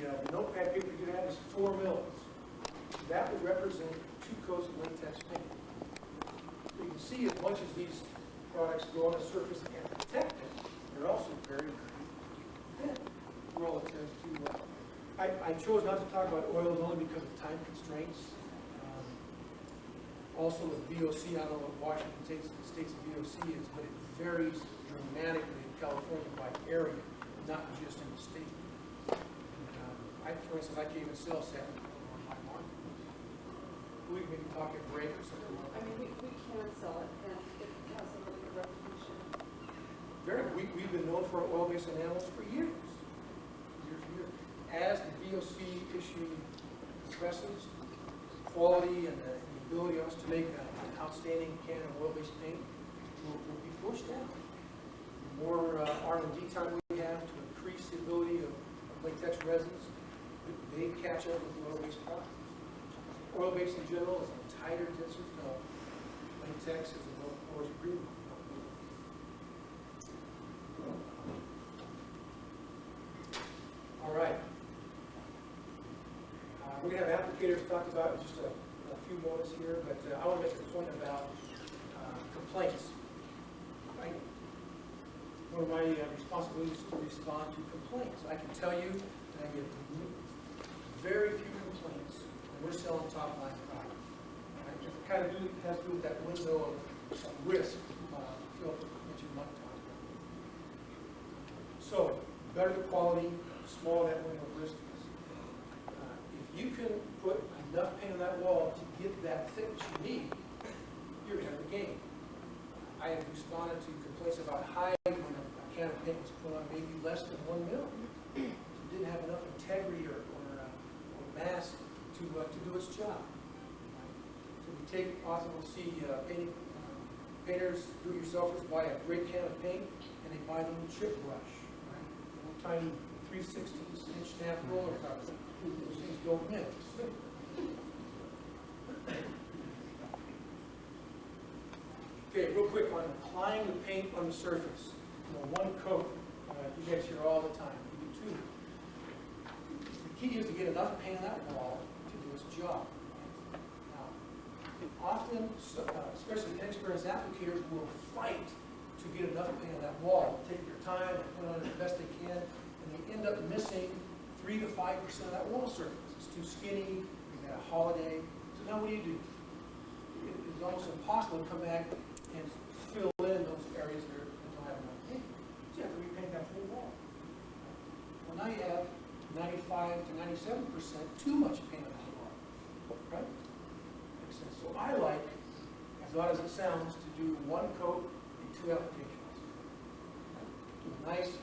the notepad paper you have is 4 mils. That would represent 2 coats of latex paint. So you can see as much as these products go on the surface and protect it, they're also very, very thin relative to. I chose not to talk about oils only because of time constraints. Also with VOC, I don't know what Washington State's VOC is, but it varies dramatically in California by area, not just in the state. For instance, I can't even sell salmon on my market. We can maybe talk at break or something. I mean, we can sell it, and it has a really good reputation. We've been known for our oil-based enamels for years. As the VOC issue progresses, quality and the ability of us to make an outstanding can of oil-based paint will be pushed down. The more R&D time we have to increase the ability of latex resins, they catch up with the oil-based products. Oil-based in general is a tighter, denser film. Latex is a more porous breathable. All right. We're going to have applicators talk about in just a few moments here, but I want to make a point about complaints. Right? One of my responsibilities is to respond to complaints. I can tell you that I get very few complaints when we're selling top-line products. Right? It kind of has to do with that window of risk Phil mentioned one time. So, better the quality, smaller that window of risk is. If you can put enough paint on that wall to get that thickness you need, you're ahead of the game. I have responded to complaints about height when a can of paint was put on maybe less than 1 mil. It didn't have enough integrity or mass to do its job. So we take, often we'll see painters, do-it-yourselfers buy a great can of paint and they buy the little chip brush, right? A little tiny 3/16" snap roller cover. Those things don't mix. Okay, real quick on applying the paint on the surface. One coat, you guys hear all the time. You do too. The key is to get enough paint on that wall to do its job. Now, often, especially inexperienced applicators, will fight to get enough paint on that wall. Take their time and put on it the best they can, and they end up missing 3 to 5% of that wall surface. It's too skinny, you've got a holiday. So now what do? It's almost impossible to come back and fill in those areas that don't have enough paint. So you have to repaint that whole wall. Well, now you have 95 to 97% too much paint on that wall. Right? Makes sense. So I like, as odd as it sounds, to do 1 coat and 2 applications. Do a nice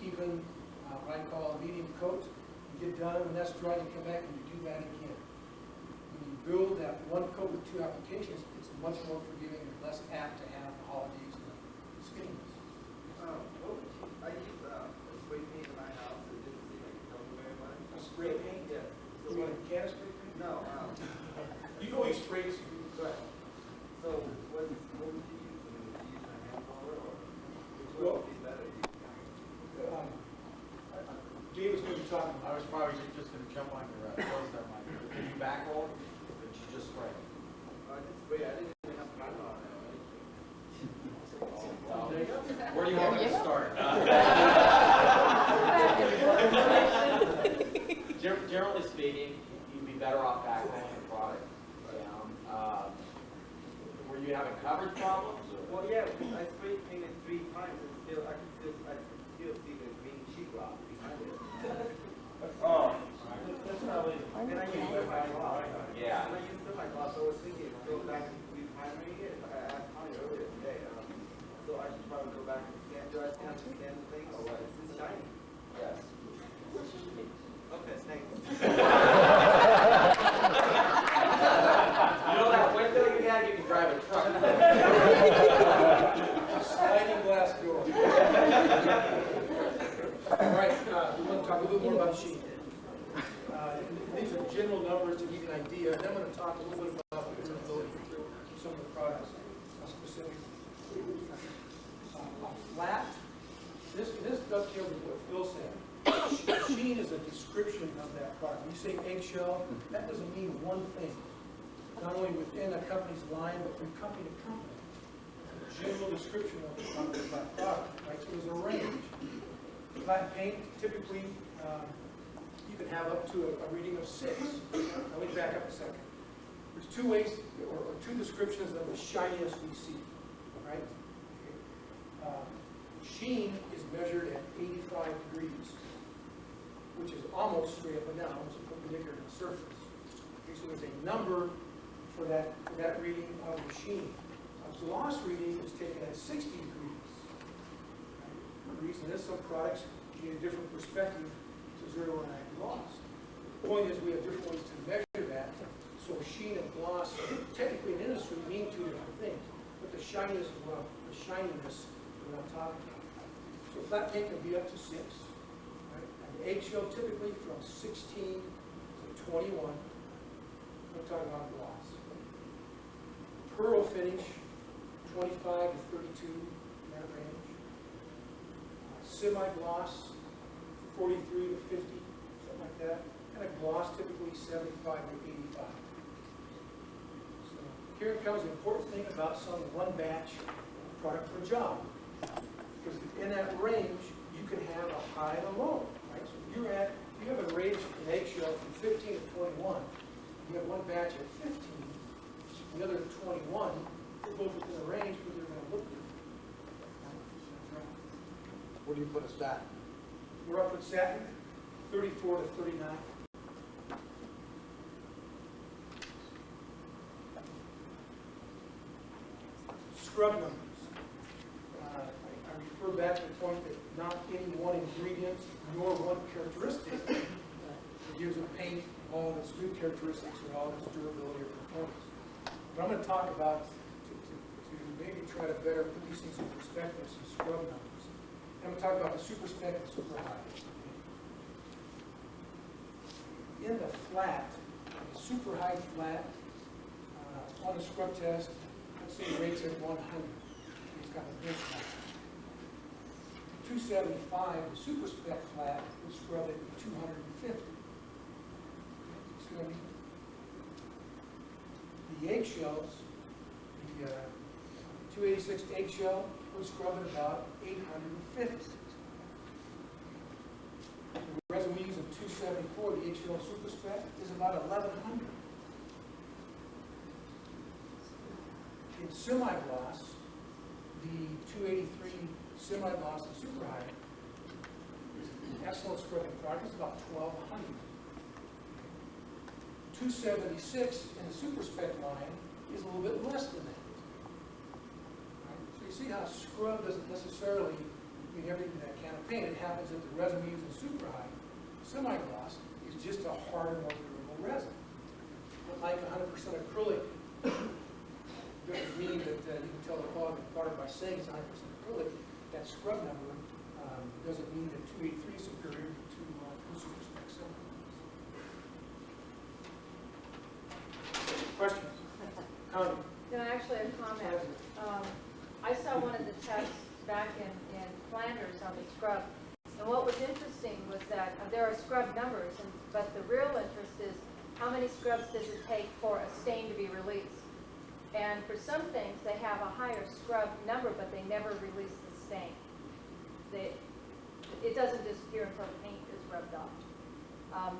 even, what I call a medium coat. You get done, when that's dry, you come back and you do that again. When you build that 1 coat with 2 applications, it's much more forgiving and less apt to have the holidays and the skinniness. I use a spray paint in my house. It didn't seem like it covered very much. A spray paint? Yes. So you want a can of spray paint? No. You can always spray it. Go ahead. So what would you use? Would you use a hand blower or which one Well, would be better? Dave was going to be talking. I was probably just going to jump on your close there, Mike. Did you back roll? Or did you just spray? I just spray. I didn't even have primer on it. Well, where do you want me to start? Generally speaking, you'd be better off back rolling the product down. Were you having coverage problems? Well, yeah. I spray painted 3 times and still I can still see the green sheetrock behind it. Oh. That's probably. And I use semi-gloss. Yeah. And I use semi-gloss. So I was thinking, go back and reprimering it. I asked Connie earlier today. So I should probably go back and sand. Do I have to sand the thing or what? It's shiny. Yes. Okay, thanks. You know that window you had? You can drive a truck. Sliding glass door. All right, we want to talk a little bit more about sheet. These are general numbers to give you an idea. And then I'm going to talk a little bit about the durability of some of the products specifically. Flat, this dovetails with what Phil said. Sheen is is a description of that product. When you say eggshell, that doesn't mean one thing. Not only within a company's line, but from company to company. A general description of that product, right? So there's a range. Flat paint, typically, you can have up to a reading of 6. Let me back up a second. There's two ways, or two descriptions of the shininess we see, right? Sheen is measured at 85 degrees, which is almost straight up and down, almost perpendicular to the surface. Okay, so there's a number for that reading of the sheen. A gloss reading is taken at 60 degrees. Right? The reason is some products need a different perspective to zero in that gloss. The point is we have different ways to measure that. So sheen and gloss, technically in industry, mean two different things. But the shininess is what I'm talking about. So flat paint can be up to 6. Right? And eggshell typically from 16 to 21. I'm talking about gloss. Pearl finish, 25 to 32, in that range. Semi-gloss, 43 to 50, something like that. And a gloss typically 75 to 85. So here comes the important thing about selling one batch of product per job. Because in that range, you can have a high and a low, right? So if you have a range in eggshell from 15 to 21. You have one batch at 15, the other at 21. They're both within the range, but they're going to look different. Where do you put us at? We're up at satin, 34 to 39. Scrub numbers. I refer back to the point that not any one ingredient nor one characteristic gives a paint all of its good characteristics or all of its durability or performance. But I'm going to talk about, to maybe try to better put these things in perspective, some scrub numbers. And I'm going to talk about the super spec and super high. In the flat, the super high flat, on the scrub test, let's say it rates at 100. It's got a benchmark. 275, the super spec flat, will scrub at 250. The eggshells, the 286 eggshell would scrub at about 850. The resin we use in 274, the eggshell super spec, is about 1100. In semi-gloss, the 283 semi-gloss and super high is an excellent scrubbing product. It's about 1200. 276 in the super spec line is a little bit less than that. Right? So you see how scrub doesn't necessarily mean everything that can of paint. It happens that the resin we use in super high, semi-gloss, is just a harder, more durable resin. But like 100% acrylic doesn't mean that you can tell the quality of the product by saying it's 100% acrylic. That scrub number doesn't mean that 283 is superior to super spec semi. Questions? Comments? No, actually, a comment. I saw one of the tests back in Flanders on the scrub, and what was interesting was that there are scrub numbers, but the real interest is how many scrubs does it take for a stain to be released. And for some things, they have a higher scrub number, but they never release the stain. It doesn't disappear until the paint is rubbed off.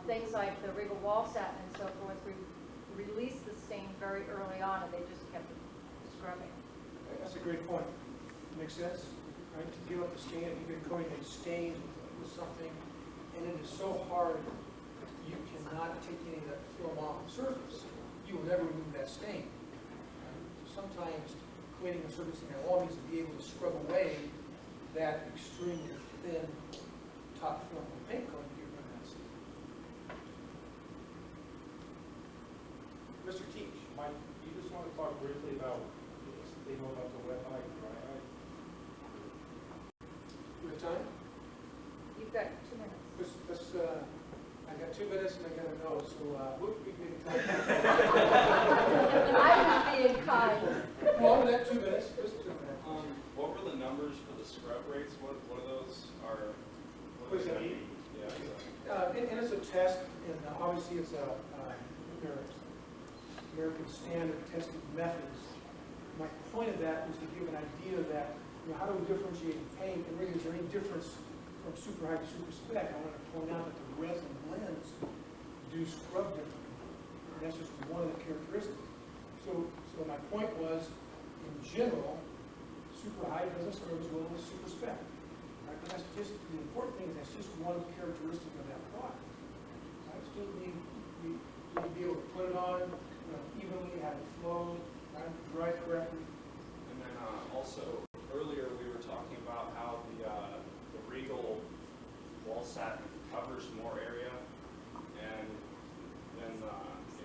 Things like the Regal wall satin and so forth, released the stain very early on, and they just kept scrubbing. That's a great point. Makes sense, right? To deal with the stain, you've been coating a stain with something, and it is so hard, you cannot take any of that film off the surface. You will never remove that stain. Sometimes cleaning the surface in all needs to be able to scrub away that extremely thin top film of paint coat to get rid of that stain. Mr. Teach. Mike, you just want to talk briefly about this thing about the wet eye and dry eye? You have time? You've got 2 minutes. I got 2 minutes and I got to know, so we'll be maybe time. I was being kind. Well, that 2 minutes, just 2 minutes. What were the numbers for the scrub rates? What are those? What does that mean? Yeah. And it's a test, and obviously it's a, American standard testing methods. My point of that was to give an idea that, how do we differentiate paint, and really, is there any difference from super high to super spec? I want to point out that the resin blends do scrub differently, and that's just one of the characteristics. So my point was, in general, super high doesn't scrub as well as super spec. Right? But that's just, the important thing is that's just one characteristic of that product. Right? Still need to be able to put it on evenly, have it flow, right? Dry correctly. And then also, earlier we were talking about how the Regal wall satin covers more area, and then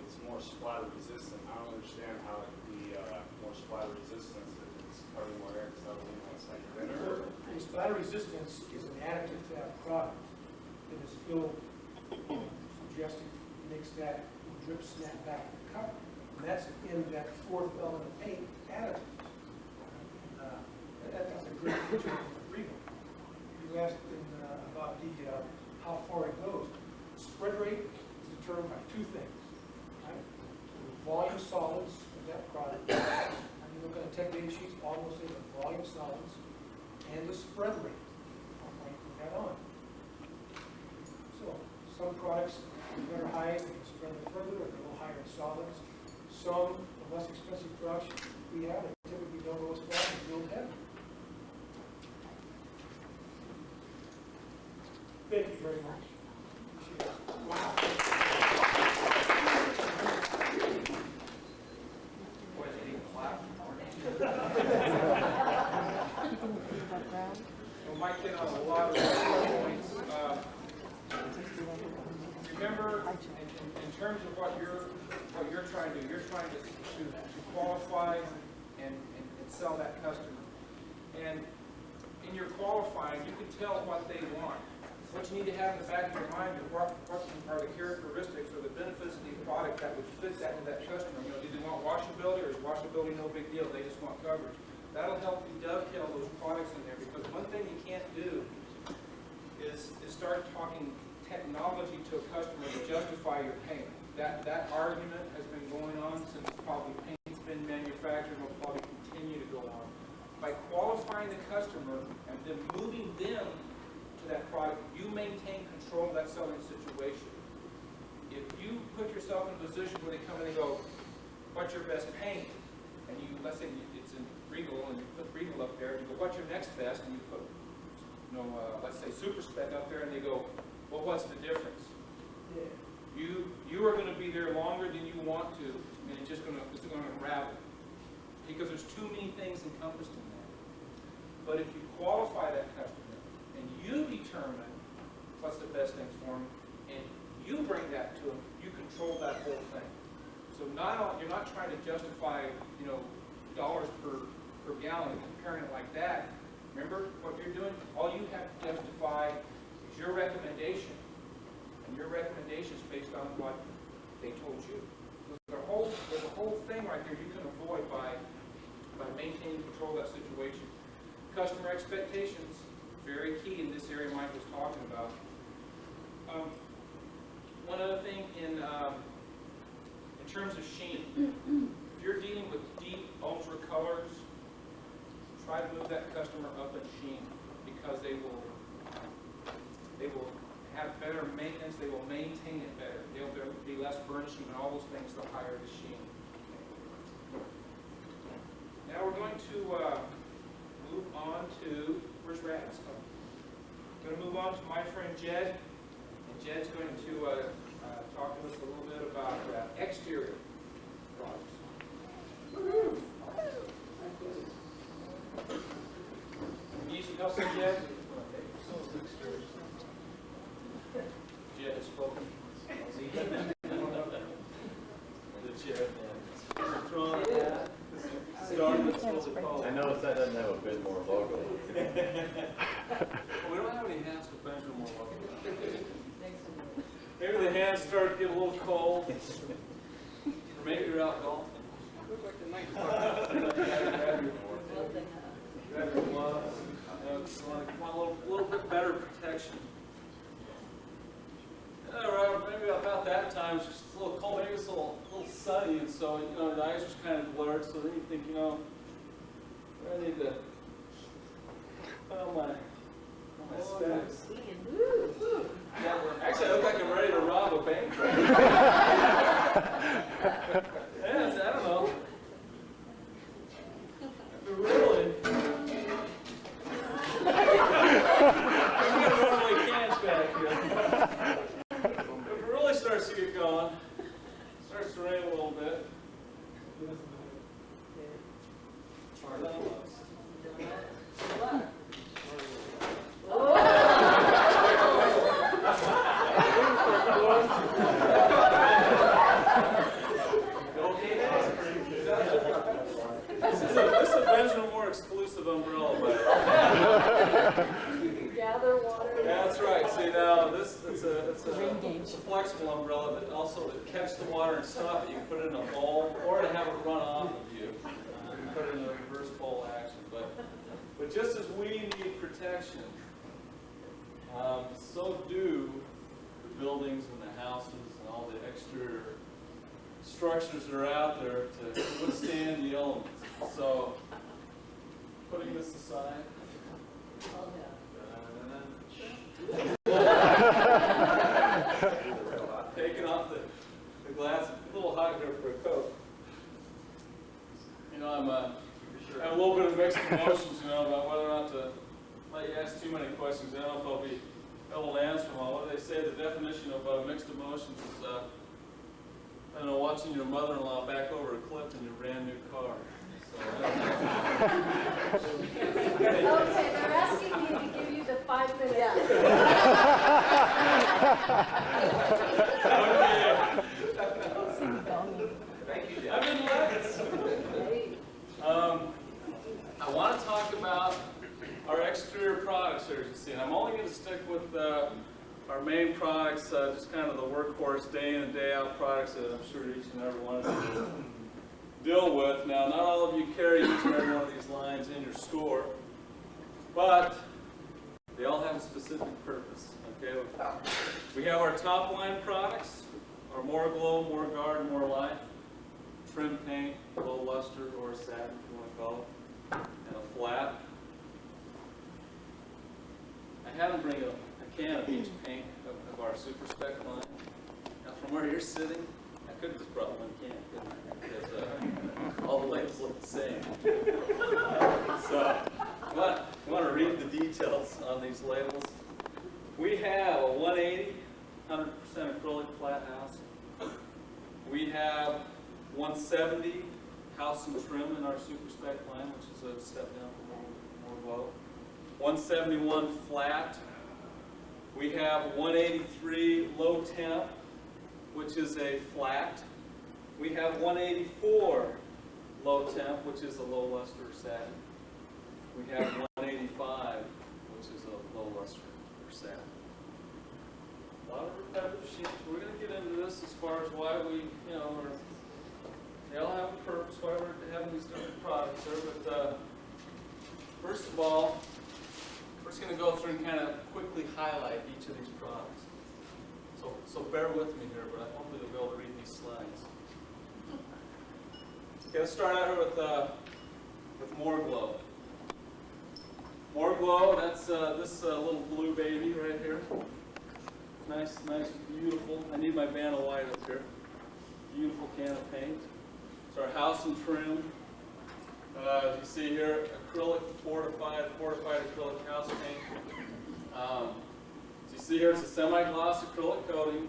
it's more splatter resistant. I don't understand how it could be more splatter resistant if it's covering more area, because that would mean it's like thinner. The splatter resistance is an additive to that product that is Phil suggested makes that drip snap back to cover. And that's in that fourth element paint additive. That's a great picture of the Regal. You asked about how far it goes. Spread rate is determined by two things. Right? The volume solids of that product. And you look at the tech data sheets, almost say the volume solids and the spread rate. I'll put that on. So some products are better high, they can spread it further, or they're a little higher in solids. Some of less expensive products we have, they typically don't go as far and build heavy. Thank you very much. Appreciate it. Wow. Boy, they didn't clap. Well, Mike hit on a lot of points. Remember, in terms of what you're trying to do, you're trying to qualify and sell that customer. And in your qualifying, you can tell what they want. What you need to have in the back of your mind is what are the characteristics or the benefits of the product that would fit that to that customer. Do they want washability, or is washability no big deal? They just want coverage. That'll help you dovetail those products in there, because one thing you can't do is start talking technology to a customer to justify your payment. That argument has been going on since probably paint's been manufactured and will probably continue to go on. By qualifying the customer and then moving them to that product, you maintain control of that selling situation. If you put yourself in a position where they come in and go, what's your best paint? And you, let's say it's in Regal, and you put Regal up there, and you go, what's your next best? And you put, let's say Super Spec up there, and they go, well, what's the difference? Yeah. You are going to be there longer than you want to, and it's going to unravel, because there's too many things encompassed in that. But if you qualify that customer and you determine what's the best things for them, and you bring that to them, you control that whole thing. So you're not trying to justify dollars per gallon and comparing it like that. Remember what you're doing? All you have to justify is your recommendation. And your recommendation is based on what they told you. There's a whole thing right there you can avoid by maintaining control of that situation. Customer expectations, very key in this area Mike was talking about. One other thing in terms of sheen, if you're dealing with deep ultra colors, try to move that customer up in sheen, because they will have better maintenance, they will maintain it better. There'll be less burnishing and all those things, the higher the sheen. Now we're going to move on to, where's Rags? I'm going to move on to my friend Jed, and Jed's going to talk to us a little bit about exterior products. Easy hustle, Jed? Jed has spoken. I noticed that doesn't have a Benmore logo. We don't have any hands to bend no more. Maybe the hands start to get a little cold. Or maybe you're out golfing. Grab your gloves. Want a little bit better protection. that time, it's just a little cold, maybe it's a little sunny, and so, you know, the eyes was kind of blurred, so then you think, you know, I need to put on my specs. Actually, I look like I'm ready to rob a bank. Yeah, I don't know. But really, I'm gonna normally cans back here. If it really starts to get going, starts to rain a little bit. This is a Benjamin Moore exclusive umbrella, but Gather water. that's right. See now, it's a flexible umbrella that also to catch the water and stop it. You can put it in a bowl or to have it run off of you. You can put it in a reverse bowl action. But just as we need protection, so do the buildings and the houses and all the exterior structures that are out there to withstand the elements. So, putting this aside. Taking off the glass, a little hot here for a coat. You know, I'm a little bit of mixed emotions, you know, about whether or not to let you ask too many questions. I don't know if I'll be able to answer them all. What do they say? The definition of mixed emotions is, I don't know, watching your mother-in-law back over a cliff in your brand new car. Okay, they're asking me to give you the 5 minutes. Thank you, I've been left. I want to talk about our exterior products here, as you see. And I'm only going to stick with our main products, just kind of the workhorse day in and day out products that I'm sure each and every one of you deal with. Now, not all of you carry each and every one of these lines in your store, but they all have a specific purpose. Okay, we have our top line products, our More Glow, More Guard, More Life, trim paint, low luster, or satin, if you want to call it, and a flat. I had them bring a can of each paint of our Super Spec line. Now, from where you're sitting, I could have just brought one can, couldn't I? Because all the labels look the same. So, you want to read the details on these labels. We have a 180, 100% acrylic flat house. We have 170 house and trim in our Super Spec line, which is a step down from More Glow. 171 flat. We have 183 low temp, which is a flat. We have 184 low temp, which is a low luster or satin. We have 185, which is a low luster or satin. A lot of repetitive sheets. We're going to get into this as far as why we, you know, they all have a purpose, why we're having these different products there. But first of all, we're just going to go through and kind of quickly highlight each of these products. So bear with me here, but hopefully you'll be able to read these slides. Okay, let's start out here with More Glow. More Glow, that's this little blue baby right here. Nice, beautiful. I need my Vanna White up here. Beautiful can of paint. It's our house and trim. As you see here, acrylic fortified acrylic house paint. As you see here, it's a semi-gloss acrylic coating.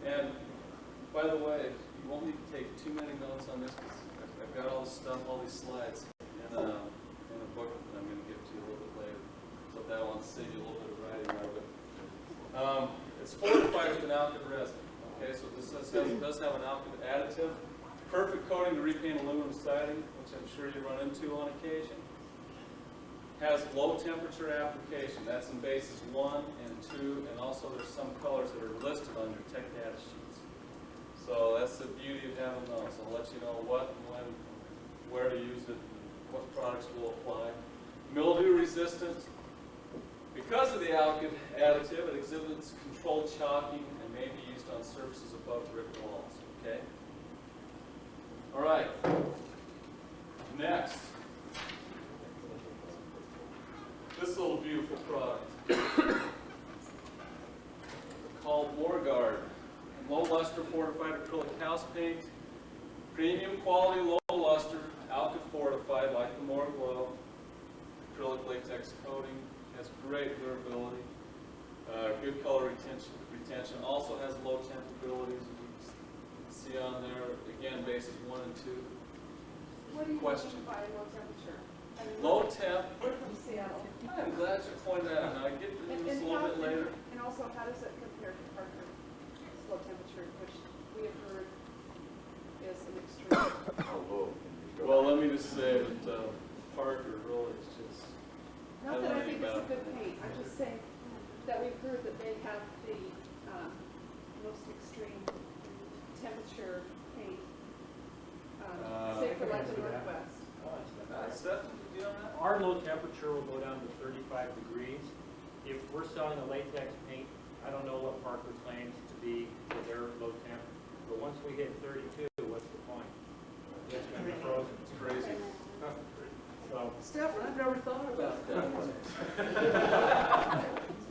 And by the way, you won't need to take too many notes on this because I've got all this stuff, all these slides in a book that I'm going to give to you a little bit later. So that will save you a little bit of writing there. But it's fortified with an alkyd resin. Okay, so this does have an alkyd additive. Perfect coating to repaint aluminum siding, which I'm sure you run into on occasion. Has low temperature application. That's in bases 1 and 2, and also there's some colors that are listed on your tech data sheets. So that's the beauty of having those. I'll let you know what, when, where to use it, what products will apply. Mildew resistant. Because of the alkyd additive, it exhibits controlled chalking and may be used on surfaces above brick walls, okay? All right. Next. This little beautiful product called Morguard. Low luster fortified acrylic house paint. Premium quality, low luster, alkyd fortified like the Morglow. Acrylic latex coating, has great durability, good color retention. Also has low temp abilities. You can see on there, again, bases 1 and 2. What do you Question. mean by low temperature? I mean, Low temp, we're from Seattle. I'm glad you pointed that out. Now, I get to this a little bit later. And also, how does that compare to Parker? Low temperature, which we have heard is an extreme. How low can you go? Well, let me just say that Parker really is just, Not that I think it's a about good paint, I'm just saying that we've heard that they have the most extreme temperature paint, say for like the Northwest. Stephen, do you know that? Our low temperature will go down to 35 degrees. If we're selling a latex paint, I don't know what Parker claims to be for their low temp, but once we hit 32, what's the point? It's going to be frozen. It's crazy. So, Stephen, I've never thought about that.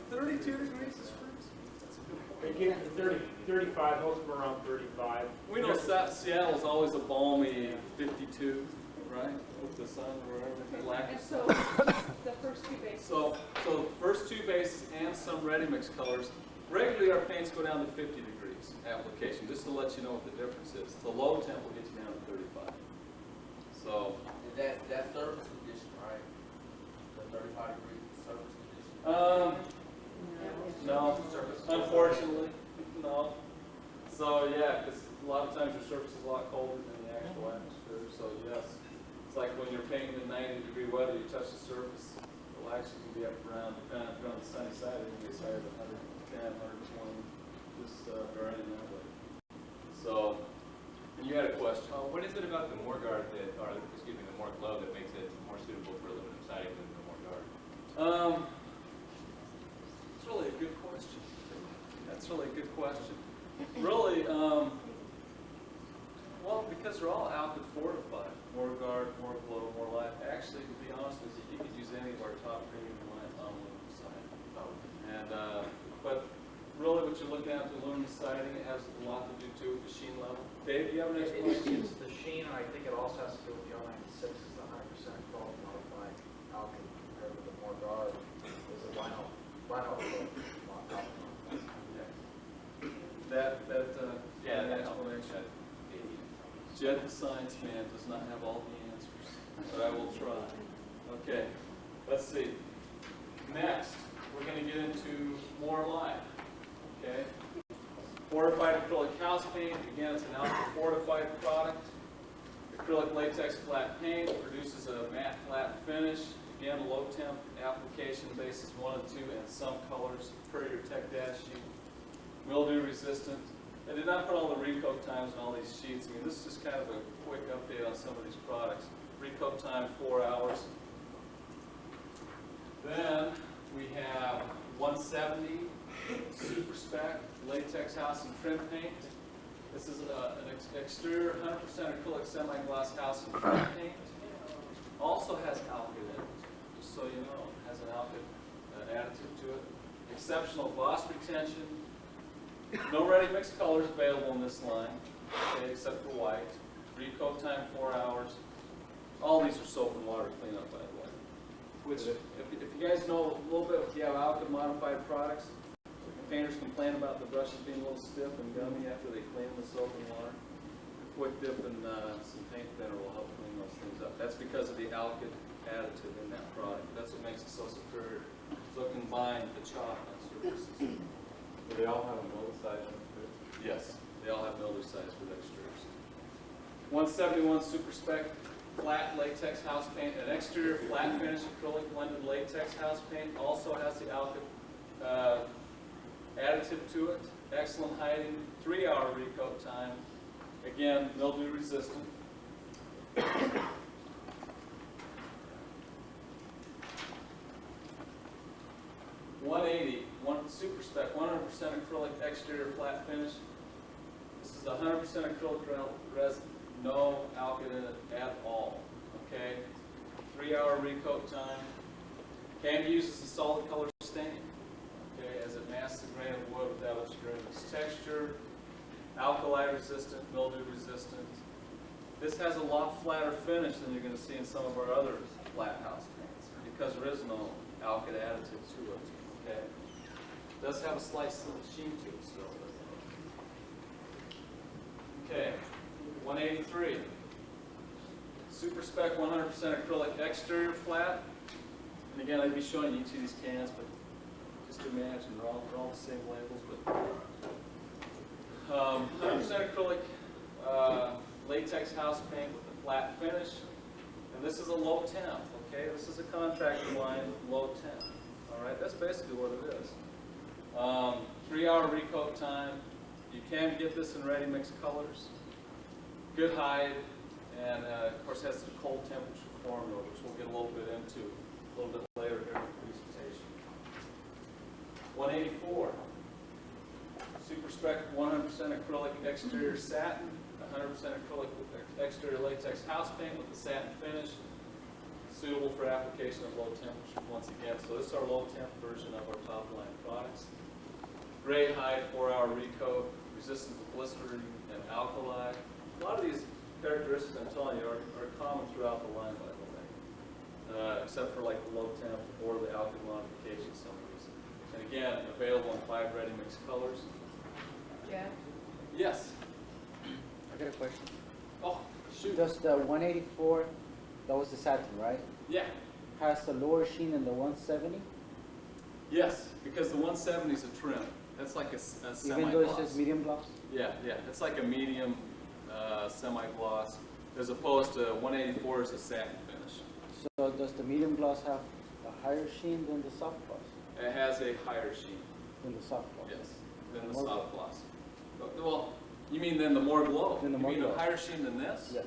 32 degrees is freezing. That's a good point. they get to 30, 35, most of them are around 35. We know Seattle's always a balmy 52, right? With the sun or wherever, lack And of so, sun. the first two bases. So first two bases and some ready mix colors. Regularly, our paints go down to 50 degrees application, just to let you know what the difference is. The low temp will get you down to 35. So, That surface condition, right? The 35-degree surface condition. no, unfortunately, no. So yeah, because a lot of times your surface is a lot colder than the actual atmosphere. So yes, it's like when you're painting in 90-degree weather, you touch the surface, it'll actually be up around, depending if you're on the sunny side, it can be as high as 110, 120, just burning that way. So, and you had a question. What is it about the Morguard that, or excuse me, the Morglow that makes it more suitable for aluminum siding than the Morguard? It's really a good question. That's really a good question. Really, well, because they're all alkyd fortified. Morguard, Morglow, Morlife. Actually, to be honest with you, you could use any of our top premium lines on aluminum siding. And, but really what you're looking at with aluminum siding, it has a lot to do too with the sheen level. Dave, do you have an explanation? It's the sheen, and I think it also has to do with the L96 is the 100% quality modified alkyd compared with the Morguard is a vinyl alkyd. That Yeah, that explanation. Jed, the science man, does not have all the answers, but I will try. Okay, let's see. Next, we're going to get into more life. Okay. Fortified acrylic house paint. Again, it's an alkyd fortified product. Acrylic latex flat paint produces a matte flat finish. Again, a low temp application, bases 1 and 2, and some colors per your tech dash sheet. Mildew resistant. I did not put all the recoat times on all these sheets. I mean, this is just kind of a quick update on some of these products. Recoat time, 4 hours. Then we have 170 Super Spec latex house and trim paint. This is an exterior 100% acrylic semi-gloss house and trim paint. Also has alkyd in it, just so you know. It has an alkyd additive to it. Exceptional gloss retention. No ready mixed colors available in this line, okay, except for white. Recoat time 4 hours. All these are soap and water cleanup, by the way. Which, if you guys know a little bit, if you have alkyd modified products, painters complain about the brushes being a little stiff and gummy after they clean with soap and water. A quick dip in some paint thinner will help clean those things up. That's because of the alkyd additive in that product. That's what makes it so superior. So it can bind the chalk on surfaces. Do they all have a mildew size on it too? Yes, they all have mildew size for the exteriors. 171 Super Spec flat latex house paint, an exterior flat finish acrylic blended latex house paint. Also has the alkyd additive to it. Excellent hiding, 3-hour recoat time. Again, mildew resistant. 180, Super Spec, 100% acrylic exterior flat finish. This is 100% acrylic resin, no alkyd in it at all. Okay, 3-hour recoat time. Can be used as a solid color stain. Okay, as it masks the grain of wood without obscuring its texture. Alkali resistant, mildew resistant. This has a lot flatter finish than you're going to see in some of our other flat house paints because there is no alkyd additive to it. Okay, it does have a slight sheen to it still. Okay, 183. Super Spec 100% acrylic exterior flat. And again, I'd be showing you each of these cans, but just imagine they're all the same labels. But 100% acrylic latex house paint with a flat finish. And this is a low temp, okay? This is a contractor line, low temp. All right, that's basically what it is. 3-hour recoat time. You can get this in ready mix colors. Good hide, and of course has the cold temperature formula, which we'll get a little bit into a little bit later here in the presentation. 184. Super Spec 100% acrylic exterior satin, 100% acrylic exterior latex house paint with the satin finish, suitable for application at low temperatures once again. So this is our low temp version of our top line products. Gray hide, 4-hour recoat, resistant to blistering and alkali. A lot of these characteristics I'm telling you are common throughout the line, by the way, except for like the low temp or the alkyd modification, some of these. And again, available in 5 ready mix colors. Jeff? Yes. I got a question. Oh, shoot. Does the 184, that was the satin, right? Yeah. Has the lower sheen than the 170? Yes, because the 170 is a trim. That's like a semi-gloss. Even though it says medium gloss? Yeah, yeah. It's like a medium semi-gloss, as opposed to 184 is a satin finish. So does the medium gloss have a higher sheen than the soft gloss? It has a higher sheen. Than the soft gloss? Yes, than the More soft gloss. Well, you mean then the more glow? Than the you more mean glow. a higher sheen than this? Yes.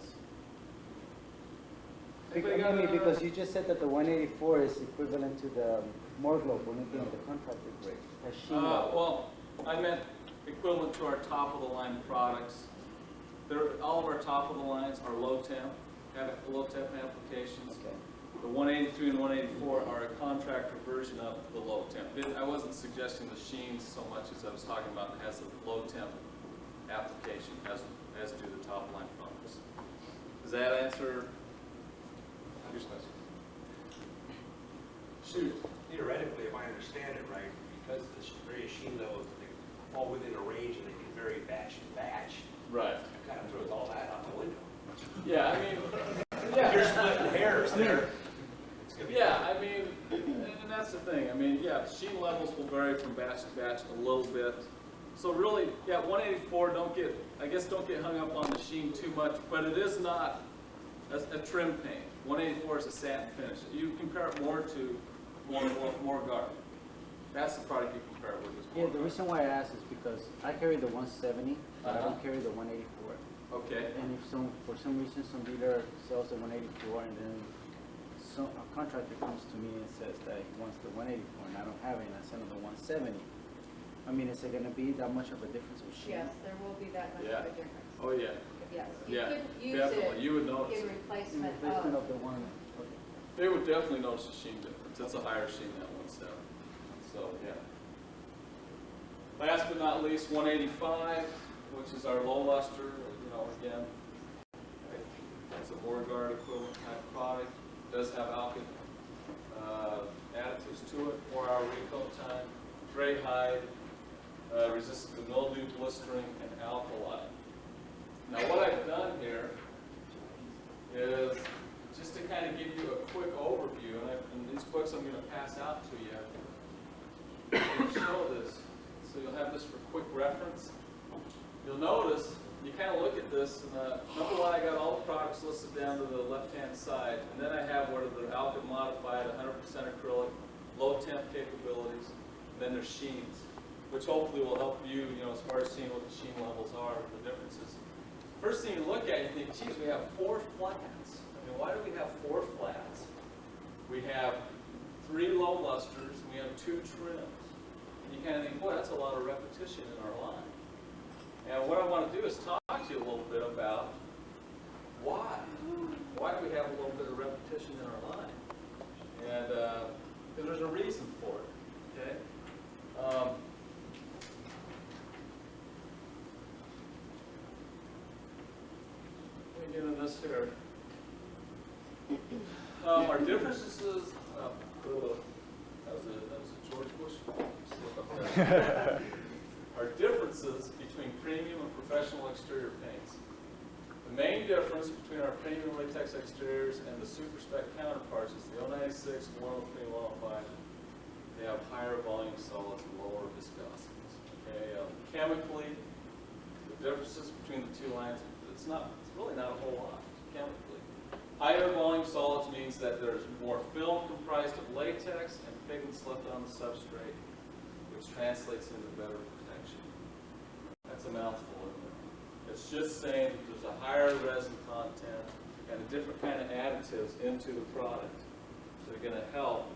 Anybody got Because you just said that the 184 is equivalent to the more glow when it being the contractor grade. Has sheen level. Well, I meant equivalent to our top of the line products. All of our top of the lines are low temp, have low temp applications. Okay. The 183 and 184 are a contractor version of the low temp. I wasn't suggesting the sheens so much as I was talking about it has a low temp application, as do the top line products. Does that answer your question? Shoot. Theoretically, if I understand it right, because the various sheen levels, they fall within a range and they can vary batch to batch. Right. It kind of throws all that out the window. Yeah, I mean, If you're splitting hairs there, it's gonna be. yeah, I mean, and that's the thing. I mean, yeah, sheen levels will vary from batch to batch a little bit. So really, yeah, 184, don't get hung up on the sheen too much, but it is not a trim paint. 184 is a satin finish. You compare it more to more guard. That's the product you compare it with. Yeah, the reason why I asked is because I carry the 170, but I don't carry the 184. Okay. And if for some reason some dealer sells the 184 and then a contractor comes to me and says that he wants the 184 and I don't have it and I send him the 170, I mean, is it going to be that much of a difference of sheen? Yes, there will be that much of a difference. Oh, yeah. Yes, you Yeah, could use definitely. You would it notice in it. replacement Replacement of. of the one. Okay. They would definitely notice a sheen difference. It's a higher sheen than 170. So, yeah. Last but not least, 185, which is our low luster. You know, again, it's a Borgard equivalent type of product. It does have alkyd additives to it. 4-hour recoat time. Gray hide. Resistant to mildew, blistering, and alkali. Now, what I've done here is just to kind of give you a quick overview, and these books I'm going to pass out to you. I'm going to show this, so you'll have this for quick reference. You'll notice, you kind of look at this, and number one, I got all the products listed down to the left-hand side, and then I have where they're alkyd modified, 100% acrylic, low temp capabilities, and then there's sheens, which hopefully will help you, as far as seeing what the sheen levels are, the differences. First thing you look at, you think, geez, we have 4 flats. I mean, why do we have 4 flats? We have 3 low lusters, and we have 2 trims. And you kind of think, boy, that's a lot of repetition in our line. And what I want to do is talk to you a little bit about why. Why do we have a little bit of repetition in our line? And there's a reason for it, okay? Let me get in this here. Our differences, that was a George Bush slip up there. Our differences between premium and professional exterior paints. The main difference between our premium latex exteriors and the super spec counterparts is the 096, 103, 105. They have higher volume solids and lower viscosities. Okay, chemically, the differences between the two lines, it's really not a whole lot chemically. Higher volume solids means that there's more film comprised of latex and pigments left on the substrate, which translates into better protection. That's a mouthful, isn't it? It's just saying that there's a higher resin content and a different kind of additives into the product. So they're going to help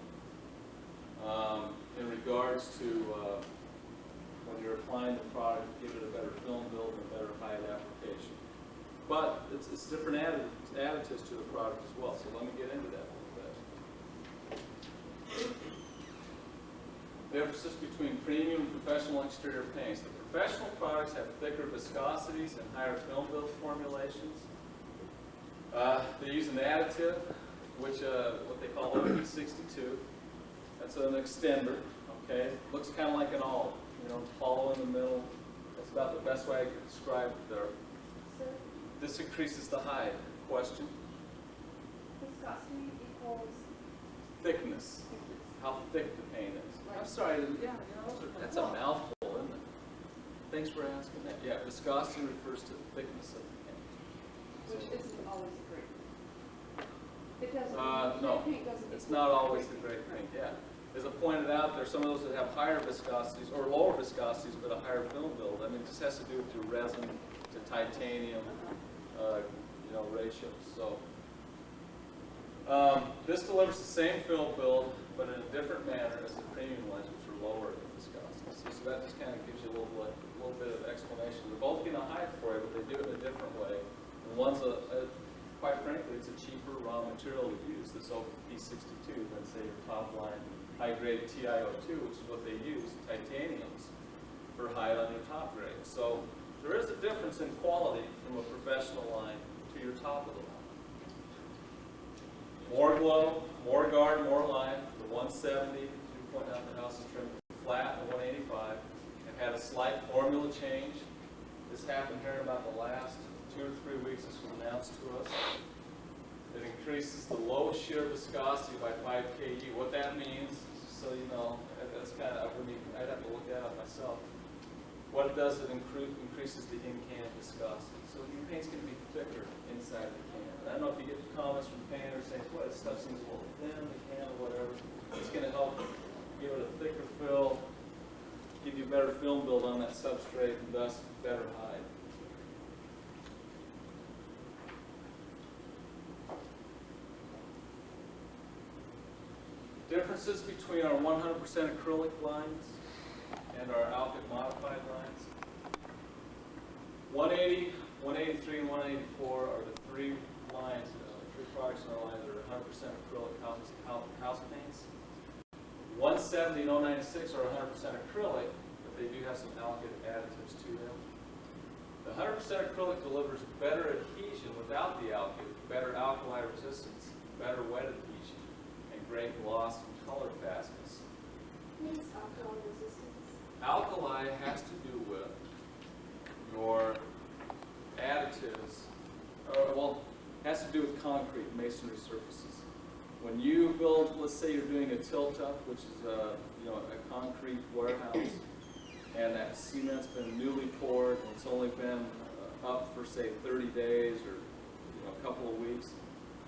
in regards to when you're applying the product, give it a better film build and a better height application. But it's different additives to the product as well, so let me get into that a little bit. Differences between premium and professional exterior paints. The professional products have thicker viscosities and higher film build formulations. They use an additive, which what they call OP62. That's an extender, okay? Looks kind of like an olive, you know, hollow in the middle. That's about the best way I could describe it there. This increases the height. Question? Viscosity equals Thickness. How thick the paint is. I'm sorry, yeah, that's a mouthful, isn't it? Thanks for asking that. Yeah, viscosity refers to the thickness of the paint. which isn't always great. It doesn't. No, paint doesn't it's equal not always the great great paint, yeah. As I pointed out, there's some of those that have higher viscosities or lower viscosities but a higher film build. I mean, it just has to do with your resin to titanium, ratios. So this delivers the same film build but in a different manner as the premium lines, which are lower in viscosity. So that just kind of gives you a little bit of explanation. They're both going to hide for you, but they do it in a different way. And one's quite frankly, it's a cheaper raw material to use, this OP62, than say your top line high-grade TiO2, which is what they use, titaniums, for hide on your top grade. So there is a difference in quality from a professional line to your top of the line. More glow, more guard, more line. The 170, as you point out, the house is trimmed flat, the 185, and had a slight formula change. This happened here in about the last 2 or 3 weeks. This was announced to us. It increases the low shear viscosity by 5 kg. What that means, so you know, that's kind of, I'd have to look that up myself. What it does, it increases the in-can viscosity. So your paint's going to be thicker inside the can. And I don't know if you get comments from painters saying, boy, this stuff seems a little thin in the can or whatever. It's going to help give it a thicker fill, give you better film build on that substrate, and thus better hide. Differences between our 100% acrylic lines and our alkyd modified lines. 180, 183, and 184 are the three lines, three products in our line that are 100% acrylic house paints. 170 and 096 are 100% acrylic, but they do have some alkyd additives to them. The 100% acrylic delivers better adhesion without the alkyd, better alkali resistance, better wet adhesion, and great gloss and color fastness. What is alkali resistance? Alkali has to do with your additives, has to do with concrete masonry surfaces. When you build, let's say you're doing a tilt-up, which is a concrete warehouse, and that cement's been newly poured, and it's only been up for say 30 days or a couple of weeks,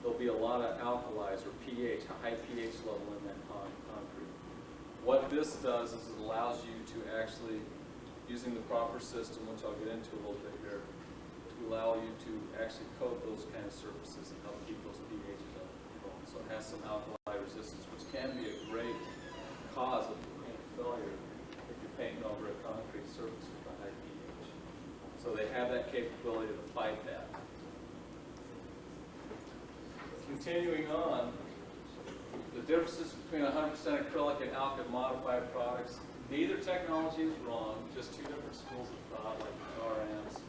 there'll be a lot of alkalis or pH, a high pH level in that concrete. What this does is it allows you to actually, using the proper system, which I'll get into a little bit here, to allow you to actually coat those kind of surfaces and help keep those pHs up. So it has some alkali resistance, which can be a great cause of paint failure if you painting over a concrete surface with a high pH. So they have that capability to fight that. Continuing on, the differences between 100% acrylic and alkyd modified products, neither technology is wrong, just two different schools of thought, like RMs,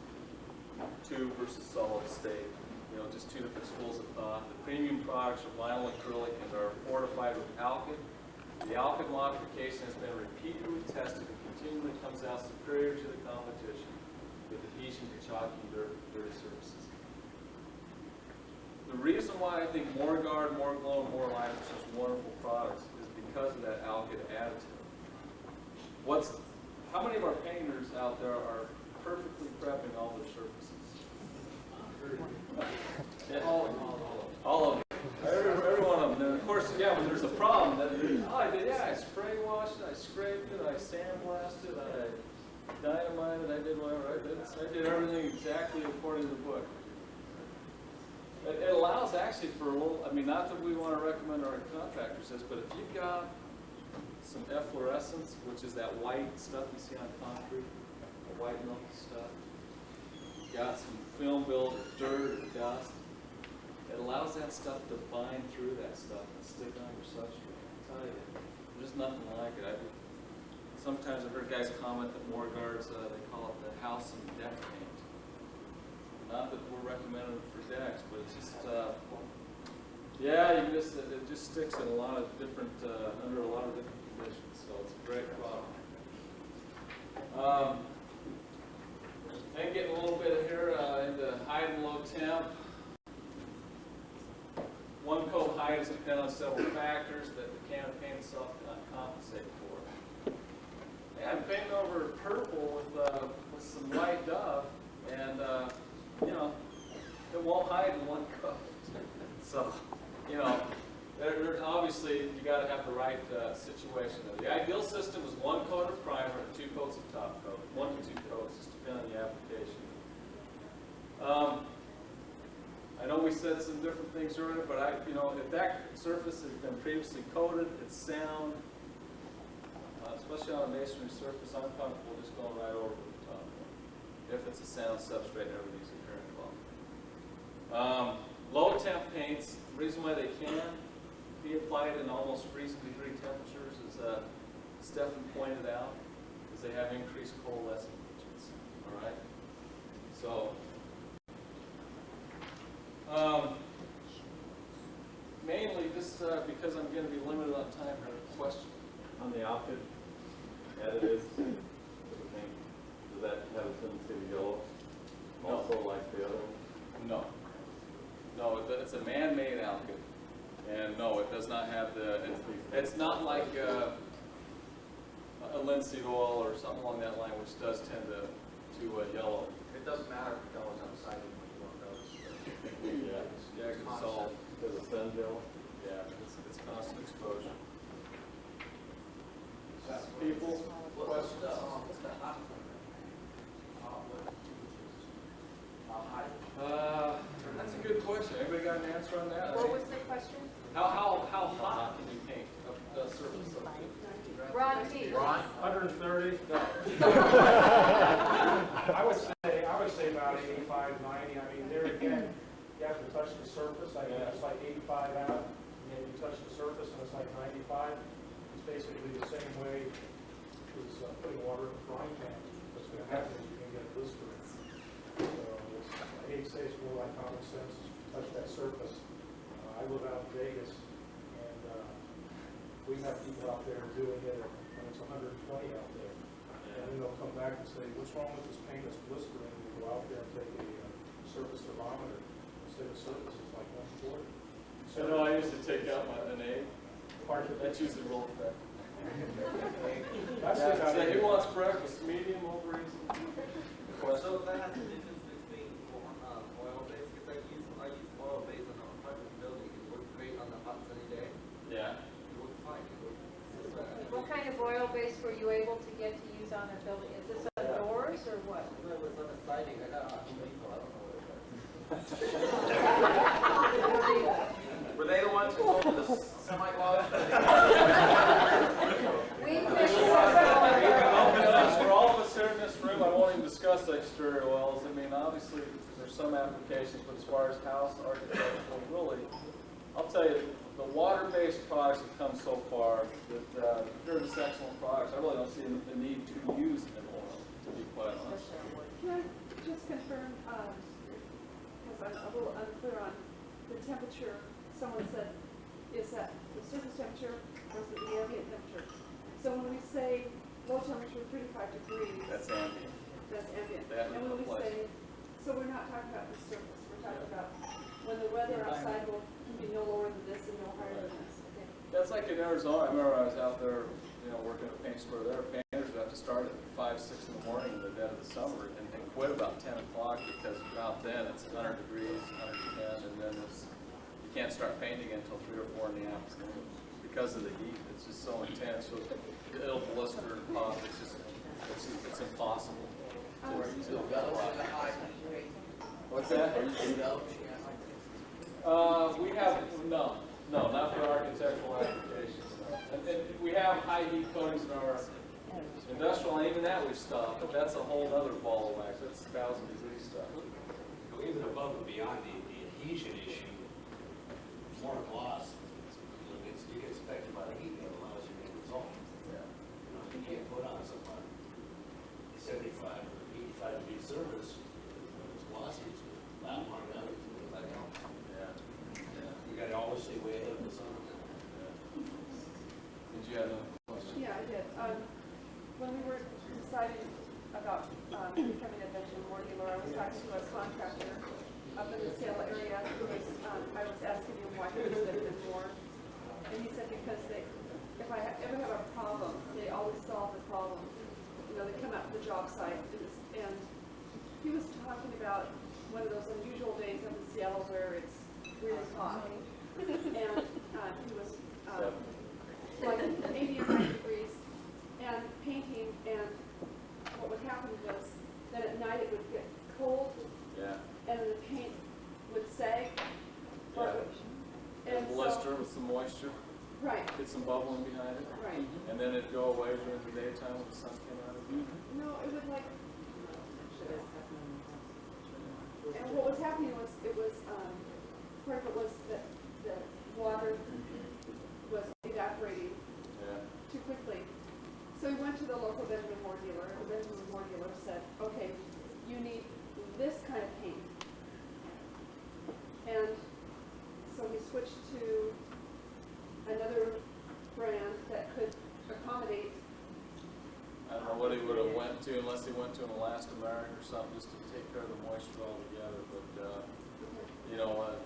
tube versus solid state. You know, just two different schools of thought. The premium products are vinyl acrylic and are fortified with alkyd. The alkyd modification has been repeatedly tested and continually comes out superior to the competition with adhesion to chalky and dirty surfaces. The reason why I think MoreGuard, MoreGlow, and More Life are such wonderful products is because of that alkyd additive. How many of our painters out there are perfectly prepping all their surfaces? Yeah. All of them. Every one of them. And of course, yeah, when there's a problem, then I spray washed it, I scraped it, I sandblasted, I dynamited, I did whatever. I did everything exactly according to the book. It allows actually for a little, I mean, not that we want to recommend our contractors this, but if you've got some efflorescence, which is that white stuff you see on concrete, the white milky stuff, you've got some film build, dirt, dust, it allows that stuff to bind through that stuff and stick on your substrate. I tell you, there's nothing like it. Sometimes I've heard guys comment that MoreGuards, they call it the house and deck paint. Not that we're recommending it for decks, but it's just, it just sticks in a lot of different, under a lot of different conditions. So it's a great product. And getting a little bit here into high and low temp. One coat height is dependent on several factors that the can of paint itself cannot compensate for. Yeah, I'm painting over purple with some white Dove, and you know, it won't hide in one coat. So, you know, obviously you got to have the right situation. The ideal system is one coat of primer and 2 coats of top coat, 1 to 2 coats, just depending on the application. I know we said some different things earlier, but if that surface has been previously coated, it's sound, especially on a masonry surface, I'm comfortable just going right over the top. If it's a sound substrate and everything's apparent well. Low temp paints, the reason why they can be applied in almost freezing degree temperatures, as Stefan pointed out, is they have increased coalescing agents. All right? So, mainly just because I'm going to be limited on time here, question. On the alkyd additives, does that have a tendency to yellow? Also like the other one? No. No, it's a man-made alkyd. And no, it does not have it's not like a linseed oil or something along that line, which does tend to yellow. It doesn't matter if the color's on the side, you won't notice. Yeah, it's all. Does it sun gel? Yeah, it's constant exposure. People, questions? That's a good question. Anybody got an answer on that? What was the question? How hot can you paint a surface of it? Ron T. 130. I would say about 85, 90. I mean, there again, you have to touch the surface. I mean, it's like 85 out, and then you touch the surface, and it's like 95. It's basically the same way as putting water in a frying pan. What's going to happen is you're going to get a blister. So I hate to say it's more like common sense. Touch that surface. I live out in Vegas, and we have people out there doing it when it's 120 out there. And then they'll come back and say, what's wrong with this paint that's blistering? And we go out there and take a surface thermometer. Instead of surface, it's like 140. So no, I used to take out an A. That's usually real effect. So who wants breakfast? Medium, over easy? So that has a difference between oil-based, because I use oil-based on an apartment building. It works great on a hot sunny day. Yeah. It works fine. What kind of oil base were you able to get to use on a building? Is this on doors or what? No, it was on the siding. I got Home Depot. I don't know what it was. Were they the ones who sold the semi-gloves? We think haven't discussed exterior wells. I mean, obviously, there's some applications, but as far as house architectural, really, I'll tell you, the water-based products have come so far that they're just excellent products. I really don't see the need to use an oil, to be quite honest. Can I just confirm, because I'm a little unclear on the temperature, someone said, is that the surface temperature or is it the ambient temperature? So when we say low temperature 35 degrees. That's ambient. That's ambient. That And when we applies. say, so we're not talking about the surface, we're talking about when the weather outside will be no lower than this and no higher than this. Okay. That's like in Arizona. I remember I was out there, working at a paint store there. Painters would have to start at 5, 6 in the morning in the dead of the summer and quit about 10 o'clock because about then it's 100 degrees, 110, and then you can't start painting until 3 or 4 in the afternoon because of the heat. It's just so intense. So it'll blister and pop. It's impossible. What's that? We have, no, not for architectural applications. And we have high heat coatings in our industrial, and even that we've stopped, but that's a whole other ball of wax. That's 1,000-degree stuff. Go even above and beyond the adhesion issue, more gloss, you get affected by the heat that allows you to get results. Yeah. You can't put on someone 75 or 85 degree surface when it's glossy, it's not marked out, it's like, Yeah. you gotta always stay way ahead of the sun. Did you have a question? Yeah, I did. When we were deciding about becoming a vegetable board dealer, I was talking to a contractor up in the Seattle area who was, I was asking him why he was living in Warren. And he said because if I ever have a problem, they always solve the problem. They come out to the job site. And he was talking about one of those unusual days up in Seattle where it's really hot. And he was like 80 or 90 degrees and painting, and what would happen was that at night it would get cold. Yeah. And the paint would sag. And blister with some moisture. Right. Get some bubbling behind it. Right. And then it'd go away during the daytime when the sun came out of it. No, it would like. And what was happening was part of it was that the water was evaporating too quickly. So we went to the local Benjamin Moore dealer, and the Benjamin Moore dealer said, okay, you need this kind of paint. And so we switched to another brand that could accommodate. I don't know what he would have went to unless he went to an elastomeric or something just to take care of the moisture altogether. But you know what?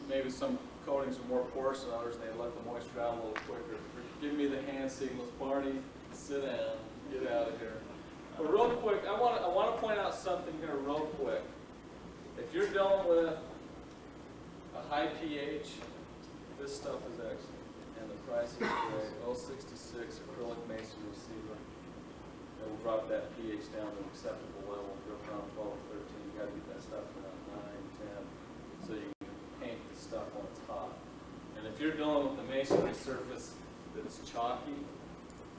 Maybe some coatings are more porous than others, and they let the moisture out a little quicker. Give me the hand signals, Barney. Sit down. Get out of here. But real quick, I want to point out something here real quick. If you're dealing with a high pH, this stuff is excellent, and the price is great. 066 acrylic mason receiver. It will drop that pH down to an acceptable level. Go around 12 or 13. You got to get that stuff around 9, 10, so you can paint the stuff when it's hot. And if you're dealing with the masonry surface that's chalky,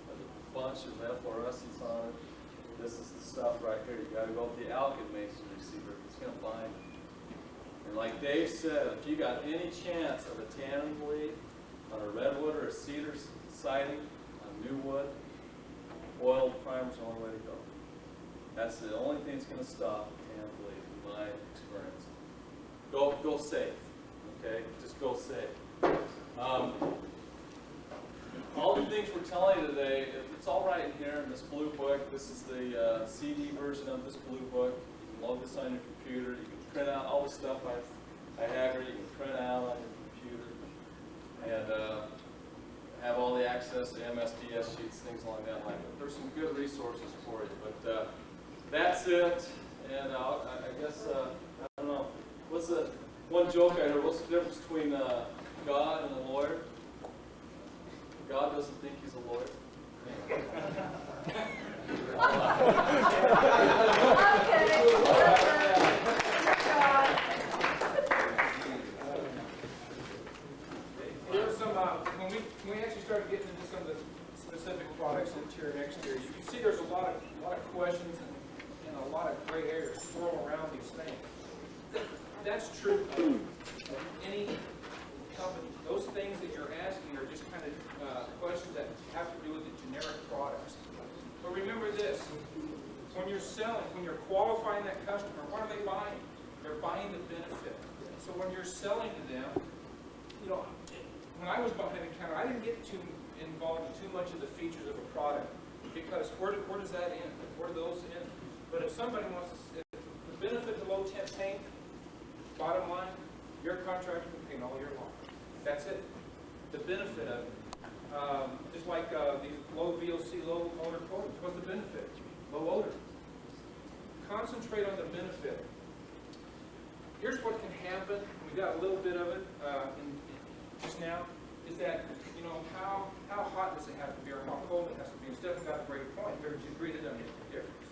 with a bunch of efflorescence on it, this is the stuff right here. You got to go with the Alkyd mason receiver. It's going to bind it. And like Dave said, if you got any chance of a tannin bleed on a redwood or a cedar siding on new wood, oiled primer's the only way to go. That's the only thing that's going to stop a tannin bleed, in my experience. Go safe, okay? Just go safe. All the things we're telling you today, it's all right in here in this blue book. This is the CD version of this blue book. You can load this on your computer. You can print out all the stuff I have here. You can print out on your computer and have all the access to MSDS sheets, things like that. There's some good resources for you. But that's it. And I guess, I don't know. What's the one joke I heard? What's the difference between God and a lawyer? God doesn't think he's a lawyer. When we actually started getting into some of the specific products, interior and exterior, you can see there's questions and a lot of gray areas swirl around these things. That's true of any company. Those things that you're asking are just kind of questions that have to do with the generic products. But remember this, when you're selling, when you're qualifying that customer, what are they buying? They're buying the benefit. So when you're selling to them, you know, when I was behind the counter, I didn't get too involved in too much of the features of a product, because where does that end? Where do those end? But if somebody wants to, if the benefit of low temp paint, bottom line, your contractor can paint all year long. That's it. The benefit of it. Just like these low VOC, low odor coatings. What's the benefit? Low odor. Concentrate on the benefit. Here's what can happen. We got a little bit of it just now. Is that, you know, how hot does it have to be or how cold it has to be? And Stephen got a great point. There's a degree that doesn't make a difference.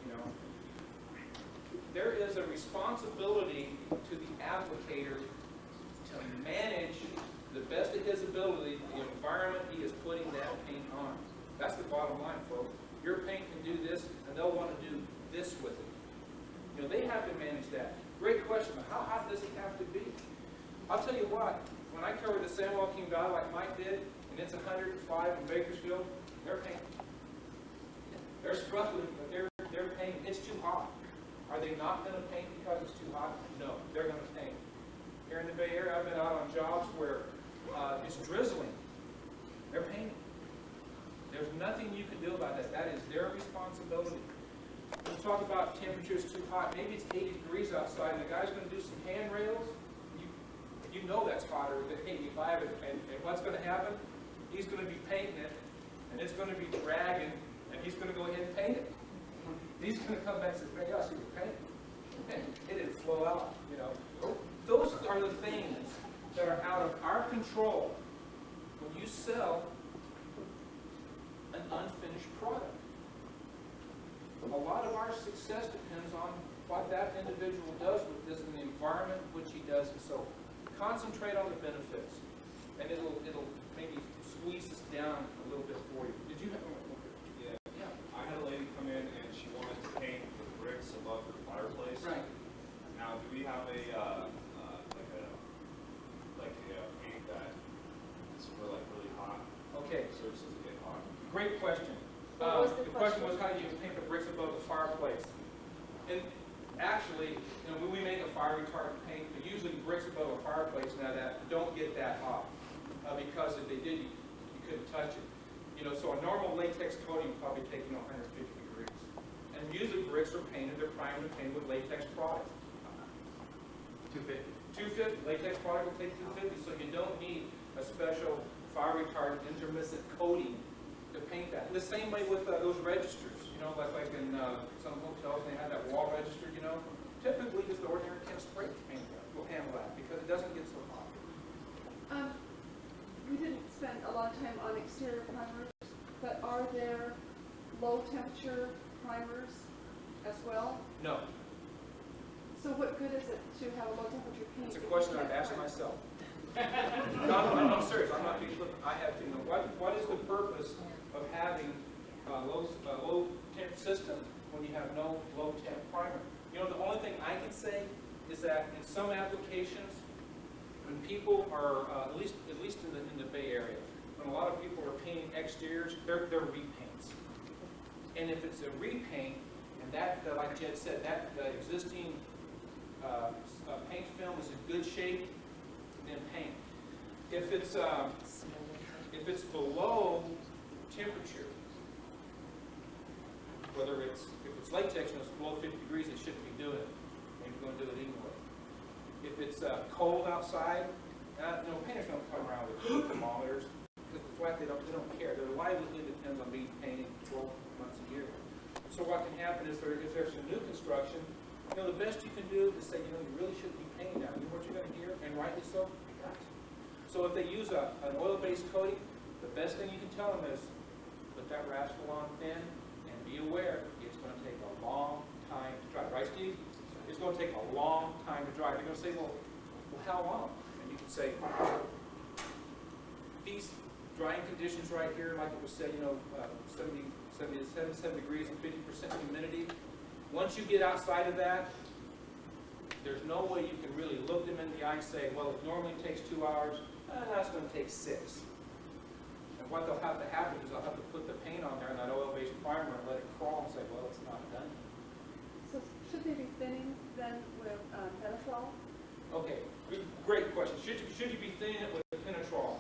You know, there is a responsibility to the applicator to manage the best of his ability the environment he is putting that paint on. That's the bottom line, folks. Your paint can do this, and they'll want to do this with it. You know, they have to manage that. Great question. How hot does it have to be? I'll tell you what. When I covered the San Joaquin Valley like Mike did, and it's 105 in Bakersfield, they're painting. They're struggling, but they're painting. It's too hot. Are they not going to paint because it's too hot? No, they're going to paint. Here in the Bay Area, I've been out on jobs where it's drizzling. They're painting. There's nothing you can do about that. That is their responsibility. We talk about temperatures too hot. Maybe it's 80 degrees outside, and the guy's going to do some handrails. You know that's hotter than 85, and what's going to happen? He's going to be painting it, and it's going to be dragging, and he's going to go ahead and paint it. He's going to come back and say, "Hey, I see you painting." It didn't flow out, you know. Those are the things that are out of our control when you sell an unfinished product. A lot of our success depends on what that individual does with this and the environment in which he does it. So concentrate on the benefits, and it'll maybe squeeze this down a little bit for you. Did you have? Yeah. I had a lady come in and she wanted to paint the bricks above her fireplace. Right. Now, do we have a paint that is for like really hot Okay. surfaces that get hot? Great question. What was the The question was, how do you paint the bricks above the fireplace? And actually, you know, when we make a fire retardant paint, but usually bricks above a fireplace now that don't get that hot, because if they did, you couldn't touch it. You know, so a normal latex coating would probably take 150 degrees. And usually bricks are painted, they're primed and painted with latex product. 250. 250, latex product will take 250, so you don't need a special fire retardant intermittent coating to paint that. The same way with those registers, you know, like in some hotels, they have that wall register, you know. Typically, just the ordinary can spray paint will handle that because it doesn't get so hot. We didn't spend a lot of time on exterior primers, but are there low temperature primers as well? No, So what good is it to have a low temperature paint? it's a if you question I've can't asked prime? myself. No, I'm serious. I'm not being flippant. I have to know what is the purpose of having a low temp system when you have no low temp primer? You know, the only thing I can say is that in some applications, when people are at least in the Bay Area, when a lot of people are painting exteriors, they're repaints. And if it's a repaint, and that, like Jed said, that existing paint film is in good shape, then paint. If it's below temperature, whether if it's latex and it's below 50 degrees, they shouldn't be doing it. And you're going to do it anyway. If it's cold outside, painters don't come around with thermometers because the flat they don't care. Their livelihood depends on being painted 12 months a year. So what can happen is if there's some new construction, the best you can do is say, you really shouldn't be painting now. You know what you're going to hear, and rightly so. So if they use an oil-based coating, the best thing you can tell them is put that rascal on thin and be aware it's going to take a long time to dry. Right, Steve? It's going to take a long time to dry. They're going to say, well, how long? And you can say, these drying conditions right here, like it was said, 70 77 degrees and 50% humidity. Once you get outside of that, there's no way you can really look them in the eye and say, well, it normally takes 2 hours, now it's going to take 6. And what they'll have to happen is they'll have to put the paint on there in that oil-based primer and let it crawl and say, well, it's not done. So should they be thinning then with Penetrol? Okay, great question. Should you be thinning it with Penetrol?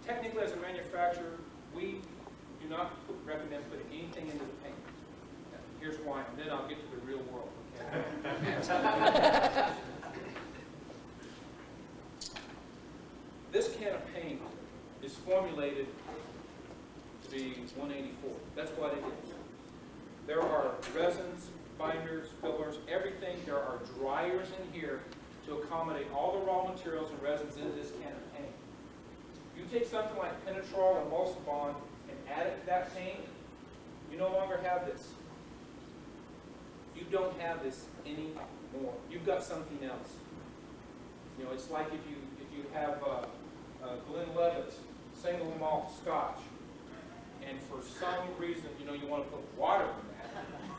Technically, as a manufacturer, we do not recommend putting anything into the paint. Here's why, and then I'll get to the real world. Okay? This can of paint is formulated to be 184. That's what it is. There are resins, binders, fillers, everything. There are dryers in here to accommodate all the raw materials and resins in this can of paint. You take something like Penetrol or Emulsibond and add it to that paint, you no longer have this. You don't have this anymore. You've got something else. You know, it's like if you have Glenlivet's single malt Scotch, and for some reason, you know, you want to put water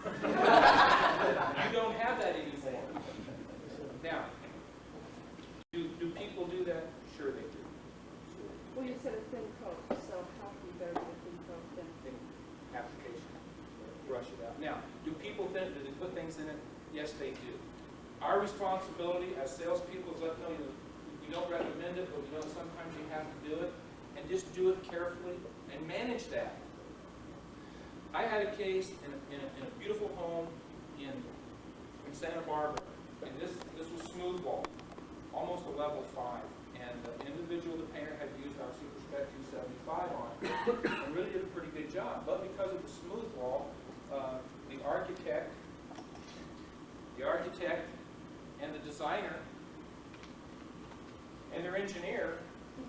in that. You don't have that anymore. Now, do people do that? Sure they do. Well, you said a thin coat, so how can you better get a thin coat than? Thin application. Brush it out. Now, do people think, do they put things in it? Yes, they do. Our responsibility as salespeople is let them know we don't recommend it, but we know sometimes you have to do it, and just do it carefully and manage that. I had a case in a beautiful home in Santa Barbara, and this was smooth wall, almost a level 5, and the individual, the painter, had used our Super Spec 275 on it, and really did a pretty good job. But because of the smooth wall, the architect and the designer and their engineer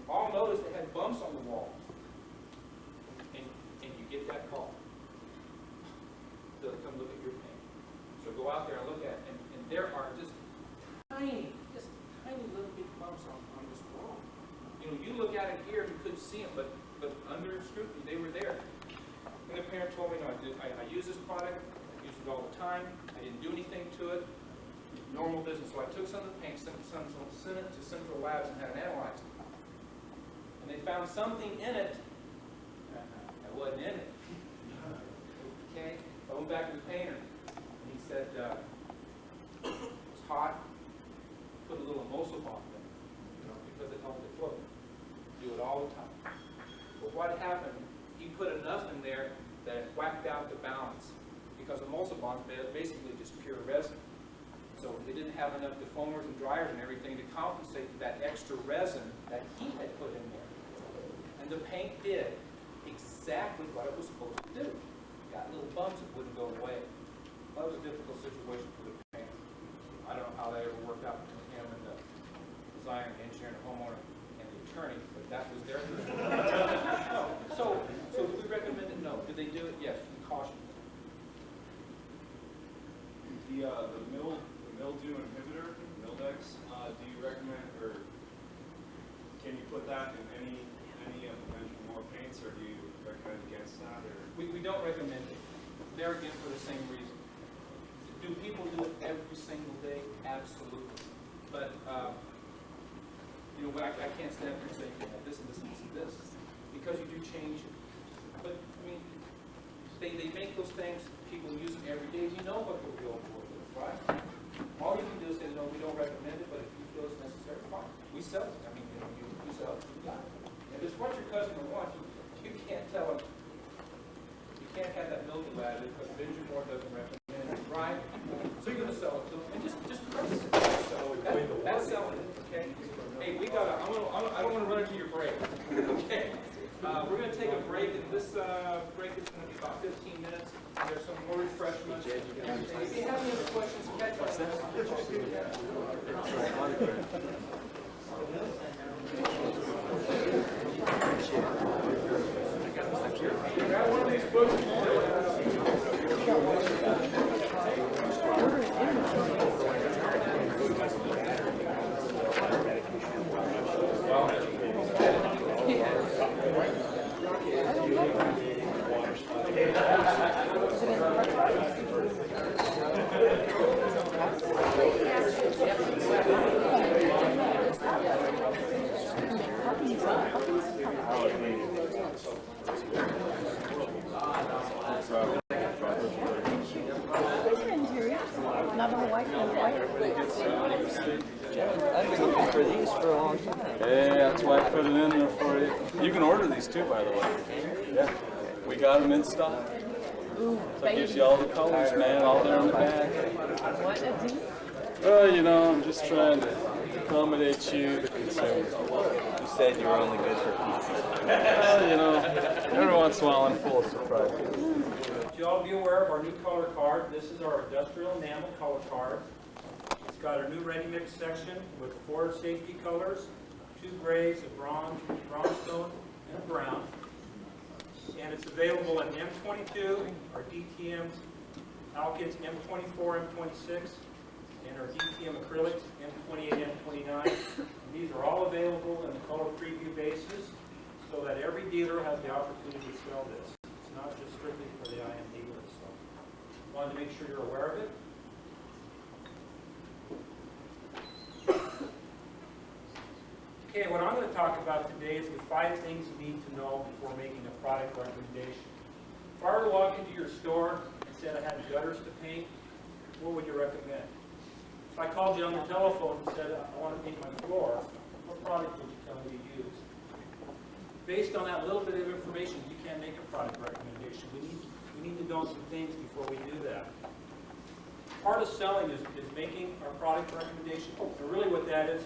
all noticed they had bumps on the walls. And you get that call. They'll come look at your paint. So go out there and look at it. And there are just tiny little big bumps on this wall. You know, you look at it here, you couldn't see them, but under scrutiny, they were there. And the parent told me, no, I use this product, I use it all the time, I didn't do anything to it. Normal business. So I took some of the paint, sent it to Central Labs and had it analyzed. And they found something in it that wasn't in it. Okay? I went back to the painter, and he said, it was hot, put a little Emulsibond in it, you know, because it helped it float. Do it all the time. But what happened, he put enough in there that it whacked out the balance, because Emulsibond is basically just pure resin. So they didn't have enough defoamers and dryers and everything to compensate for that extra resin that he had put in there. And the paint did exactly what it was supposed to do. Got little bumps that wouldn't go away. That was a difficult situation for the painter. I don't know how that ever worked out between him and the designer, the engineer, and the homeowner, and the attorney, but that was their no. So do we recommend it? No. Do they do it? Yes. Caution. The mildew inhibitor, Mildex, do you recommend, or can you put that in any of the mentioned more paints, or do you recommend against that? Or We don't recommend it. There again for the same reason. Do people do it every single day? Absolutely. But you know, I can't stand up here and say you have this and this and this and this, because you do change it. But I mean, they make those things, people use them every day. You know what the real world is, right? All you can do is say, no, we don't recommend it, but if you feel it's necessary, fine. We sell it. I mean, you know, we sell it. You got it. If it's what your customer wants, you can't tell them. You can't have that mildew added because Vision Board doesn't recommend it, right? So you're going to sell it to them and just price it. So that's selling it. Okay. Hey, we got. I don't want to run into your break. Okay. We're going to take a break, and this break is going to be about 15 minutes. There's some more refreshments. If you have any other questions, catch us. Grab one of these books. I don't know. I've been looking for these for a long time. Hey, that's why I put it in there for you. You can order these too, by the way. Yeah, we got them in stock. So it gives you all the colors, man, all there on the back. Well, you know, I'm just trying to accommodate you, the consumer. You said you were only good for pieces. Well, you know, every once in a while I'm full of surprises. You all be aware of our new color card. This is our industrial enamel color card. It's got our new ready-mix section with 4 safety colors, 2 grays, a bronze, bronze stone, and a brown. And it's available in M22, our DTMs, Alkids M24, M26, and our DTM acrylics M28, M29. And these are all available in the color preview basis so that every dealer has the opportunity to sell this. It's not just strictly for the IM dealers. So wanted to make sure you're aware of it. Okay, what I'm going to talk about today is the 5 things you need to know before making a product recommendation. If I were to walk into your store and said I had gutters to paint, what would you recommend? If I called you on the telephone and said I want to paint my floor, what product would you tell me to use? Based on that little bit of information, you can't make a product recommendation. We need to know some things before we do that. Part of selling is making our product recommendation. So really what that is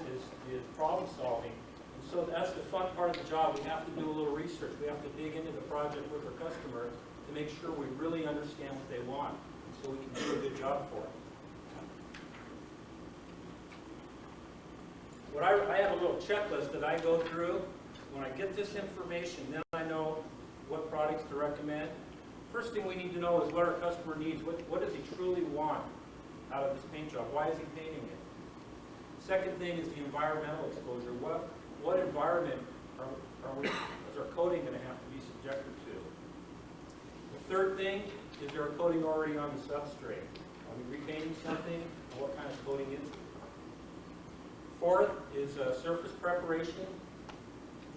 problem solving. And so that's the fun part of the job. We have to do a little research. We have to dig into the project with our customer to make sure we really understand what they want so we can do a good job for them. I have a little checklist that I go through. When I get this information, then I know what products to recommend. First thing we need to know is what our customer needs. What does he truly want out of this paint job? Why is he painting it? Second thing is the environmental exposure. What environment is our coating going to have to be subjected to? The third thing, is there a coating already on the substrate? Are we repainting something? And what kind of coating is it? Fourth is surface preparation.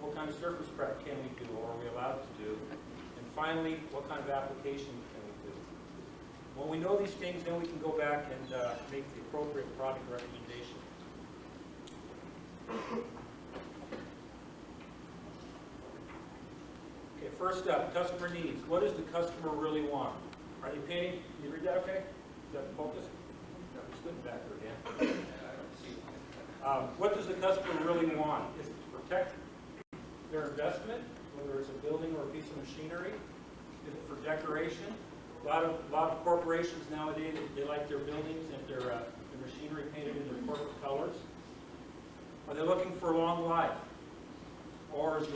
What kind of surface prep can we do or are we allowed to do? And finally, what kind of application can we do? When we know these things, then we can go back and make the appropriate product recommendation. Okay, first up, customer needs. What does the customer really want? Are they painting? Can you read that okay? Is that focus? No, it's good back there, Dan. What does the customer really want? Is it to protect their investment, whether it's a building or a piece of machinery? Is it for decoration? A lot of corporations nowadays, they like their buildings and their machinery painted in their corporate colors. Are they looking for long life? Or is it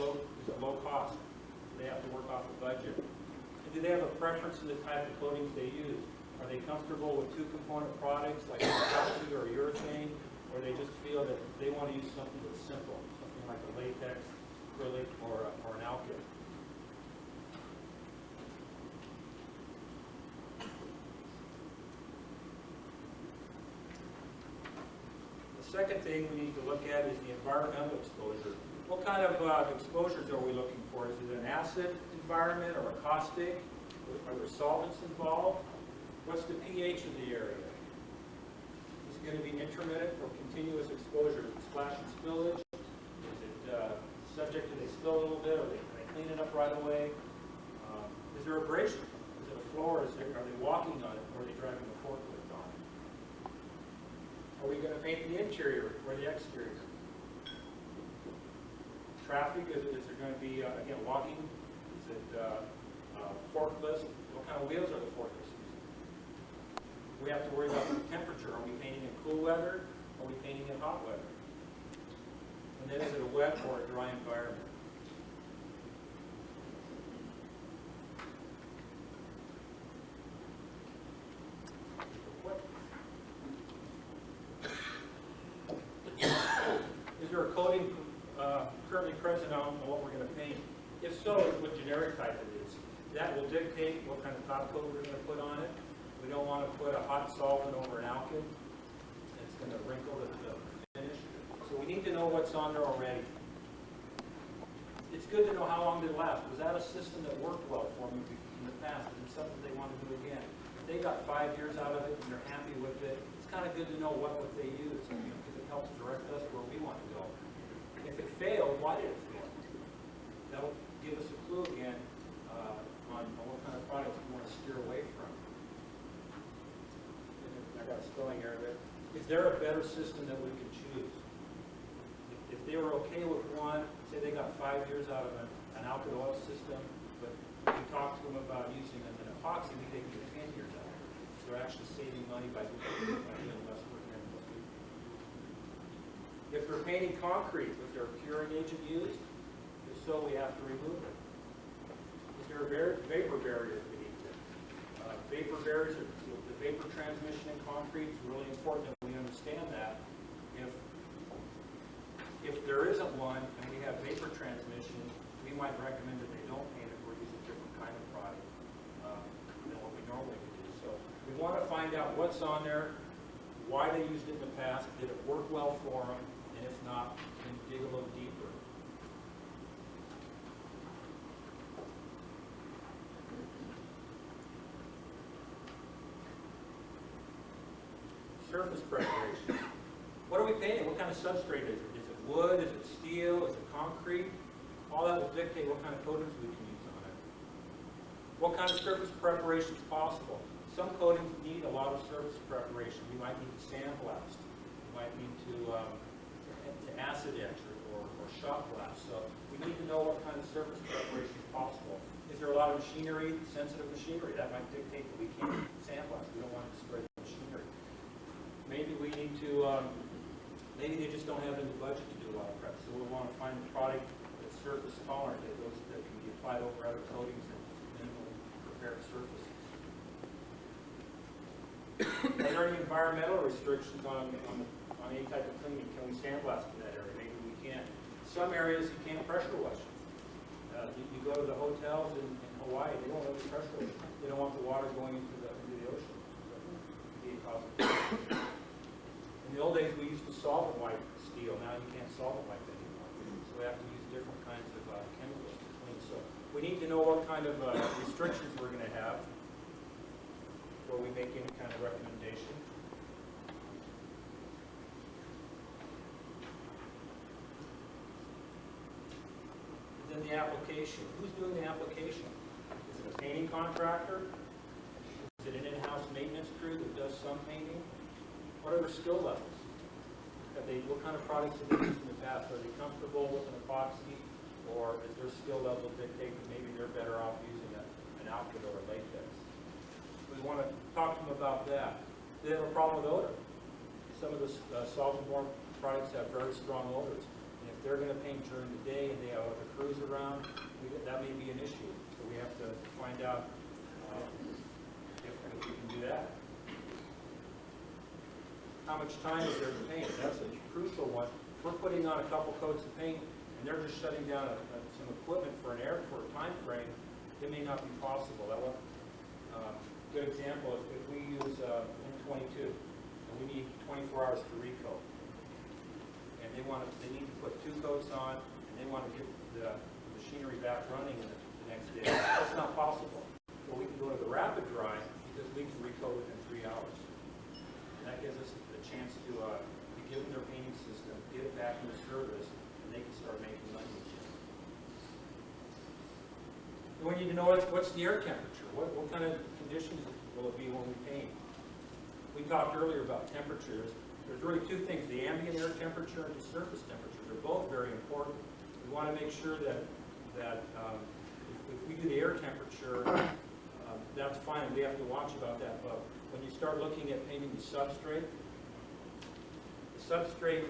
low cost? Do they have to work off a budget? And do they have a preference in the type of coatings they use? Are they comfortable with 2-component products like epoxy or urethane? Or they just feel that they want to use something that's simple, something like a latex, acrylic, or an alkyd? The second thing we need to look at is the environmental exposure. What kind of exposures are we looking for? Is it an acid environment or a caustic? Are there solvents involved? What's the pH of the area? Is it going to be intermittent or continuous exposure? Is it splash and spillage? Is it subject to they spill a little bit, or they clean it up right away? Is there abrasion? Is it a floor? Are they walking on it, or are they driving a forklift on it? Are we going to paint the interior or the exterior? Traffic, is there going to be, again, walking? Is it forklifts? What kind of wheels are the forklifts using? We have to worry about the temperature. Are we painting in cool weather? Or are we painting in hot weather? And then is it a wet or a dry environment? Is there a coating currently present on what we're going to paint? If so, what generic type it is. That will dictate what kind of top coat we're going to put on it. We don't want to put a hot solvent over an alkyd. It's going to wrinkle the finish. So we need to know what's on there already. it's good to know how long they last. Was that a system that worked well for me in the past? Is it something they want to do again? If they got 5 years out of it and they're happy with it, it's kind of good to know what they use, because it helps direct us where we want to go. If it failed, why did it fail? That'll give us a clue again on what kind of products we want to steer away from. I got a spelling error there. Is there a better system that we could choose? If they were okay with one, say they got 5 years out of an alkyd oil system, but we talked to them about using an epoxy, we think get 10 years out of it. They're actually saving money by doing less work than less week. If they're painting concrete, was there a curing agent used? If so, we have to remove it. Is there a vapor barrier beneath it? Vapor barriers, the vapor transmission in concrete is really important that we understand that. If there isn't one and we have vapor transmission, we might recommend that they don't paint it or use a different kind of product than what we normally would do. So we want to find out what's on there, why they used it in the past, did it work well for them, and if not, then dig a little deeper. Surface preparation. What are we painting? What kind of substrate is it? Is it wood? Is it steel? Is it concrete? All that will dictate what kind of coatings we can use on it. What kind of surface preparation is possible? Some coatings need a lot of surface preparation. We might need to sandblast. We might need to acid etch or shot blast. So we need to know what kind of surface preparation is possible. Is there a lot of machinery, sensitive machinery? That might dictate that we can't sandblast. We don't want to destroy the machinery. Maybe we need to, maybe they just don't have any budget to do a lot of prep. So we want to find a product that's surface tolerant, that can be applied over other coatings and minimally prepared surfaces. Are there any environmental restrictions on any type of cleaning? Can we sandblast in that area? Maybe we can't. Some areas you can't pressure wash. You go to the hotels in Hawaii, they don't really pressure wash. They don't want the water going into the ocean. In the old days, we used to solvent wipe steel. Now you can't solvent wipe anymore. So we have to use different kinds of chemicals to clean. So we need to know what kind of restrictions we're going to have before we make any kind of recommendation. Then the application. Who's doing the application? Is it a painting contractor? Is it an in-house maintenance crew that does some painting? What are their skill levels? What kind of products have they used in the past? Are they comfortable with an epoxy, or is their skill level dictate that maybe they're better off using an alkyd or a latex? We want to talk to them about that. Do they have a problem with odor? Some of the solvent-borne products have very strong odors, and if they're going to paint during the day and they have other crews around, that may be an issue. So we have to find out if we can do that. How much time is there to paint? That's a crucial one. If we're putting on a couple coats of paint and they're just shutting down some equipment for a time frame, it may not be possible. That one, good example, if we use N22 and we need 24 hours to recoat, and they need to put 2 coats on and they want to get the machinery back running the next day, that's not possible. Well, we can go to the rapid dry because we can recoat within 3 hours. And that gives us a chance to give them their painting system, get it back into service, and they can start making money again. And we need to know what's the air temperature. What kind of conditions will it be when we paint? We talked earlier about temperatures. There's really 2 things, the ambient air temperature and the surface temperature. They're both very important. We want to make sure that if we do the air temperature, that's fine. We have to watch about that. But when you start looking at painting the substrate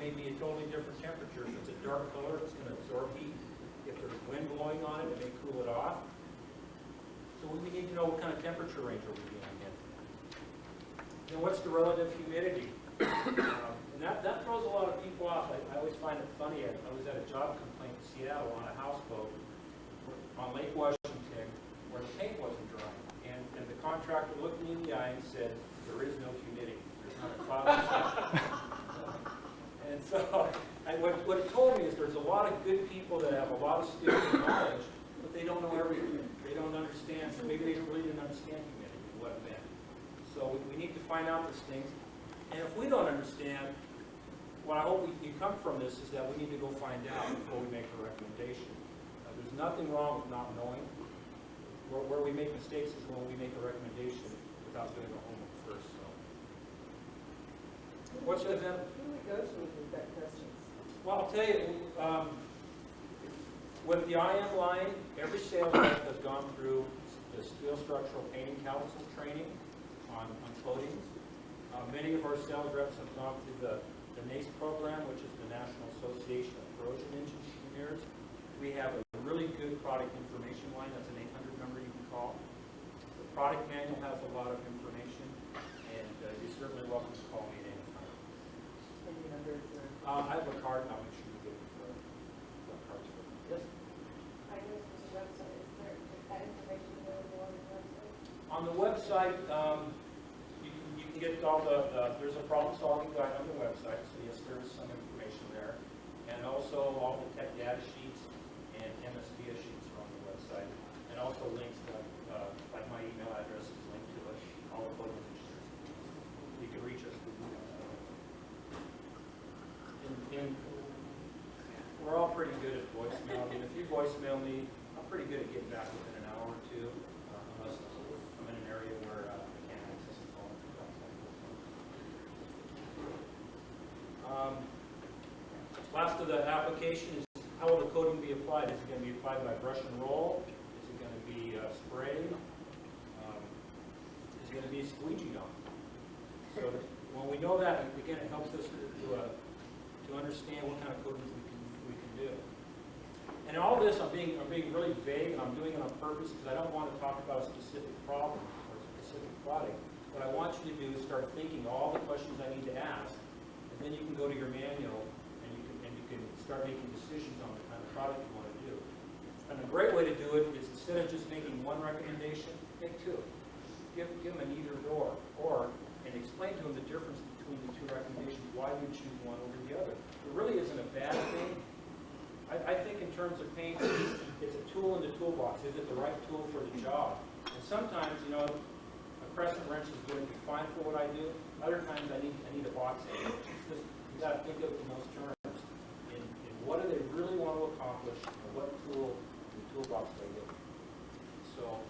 may be a totally different temperature. If it's a dark color, it's going to absorb heat. If there's wind blowing on it, it may cool it off. So we need to know what kind of temperature range are we dealing in. And what's the relative humidity? And that throws a lot of people off. I always find it funny. I was at a job complaint in Seattle on a houseboat on Lake Washington where the paint wasn't dry. And the contractor looked me in the eye and said, "There is no humidity. There's not a cloud." And so what it told me is there's a lot of good people that have a lot of skills and knowledge, but they don't know everything. They don't understand, so maybe they really didn't understand humidity, what it meant. So we need to find out these things. And if we don't understand, what I hope you come from this is that we need to go find out before we make a recommendation. There's nothing wrong with not knowing. Where we make mistakes is when we make a recommendation without doing the homework first. So, what's that, Jen? Who negotiates with that questions? Well, I'll tell you, with the IM line, every sales rep has gone through the Steel Structural Painting Council training on coatings. Many of our sales reps have gone through the NACE program, which is the National Association of Corrosion Engineers. We have a really good product information line. That's an 800 number you can call. The product manual has a lot of information, and you're certainly welcome to call me at any time. Any numbers or? I have a card, and I'll make sure you get it for the cards for me. Yes? I noticed the website, is there that information available on the website? On the website, you can get all there's a problem-solving guide on the website, so yes, there is some information there. And also all the tech data sheets and MSDS sheets are on the website. And also links to, like my email address is linked to it, all the photos and shares. You can reach us through email. And we're all pretty good at voicemail. I mean, if you voicemail me, I'm pretty good at getting back within an hour or two, unless I'm in an area where I can't access the phone. Last of the application is how will the coating be applied? Is it going to be applied by brush and roll? Is it going to be sprayed? Is it going to be squeegeed on? So when we know that, again, it helps us to understand what kind of coatings we can do. And all this, I'm being really vague, and I'm doing it on purpose because I don't want to talk about a specific problem or a specific product. What I want you to do is start thinking all the questions I need to ask, and then you can go to your manual and you can start making decisions on the kind of product you want to do. And a great way to do it is instead of just making one recommendation, make two. Give them an either or, and explain to them the difference between the two recommendations, why you choose one over the other. It really isn't a bad thing. I think in terms of paint, it's a tool in the toolbox. Is it the right tool for the job? And sometimes, you know, a crescent wrench is going to be fine for what I do. Other times I need a box end. It's just, you got to think of it in those terms. And what do they really want to accomplish, and what tool in the toolbox they get. So,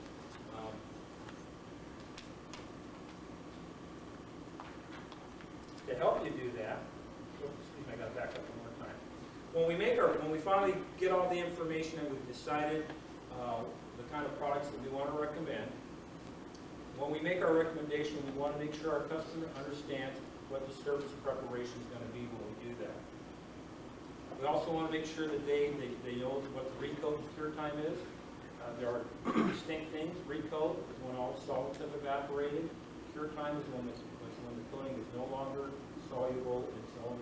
to help you do that, excuse me, I got to back up one more time. When we finally get all the information and we've decided the kind of products that we want to recommend, when we make our recommendation, we want to make sure our customer understands what the surface preparation is going to be when we do that. We also want to make sure that they know what the recoat and cure time is. There are distinct things. Recoat is when all the solvents have evaporated. Cure time is when the coating is no longer soluble in its own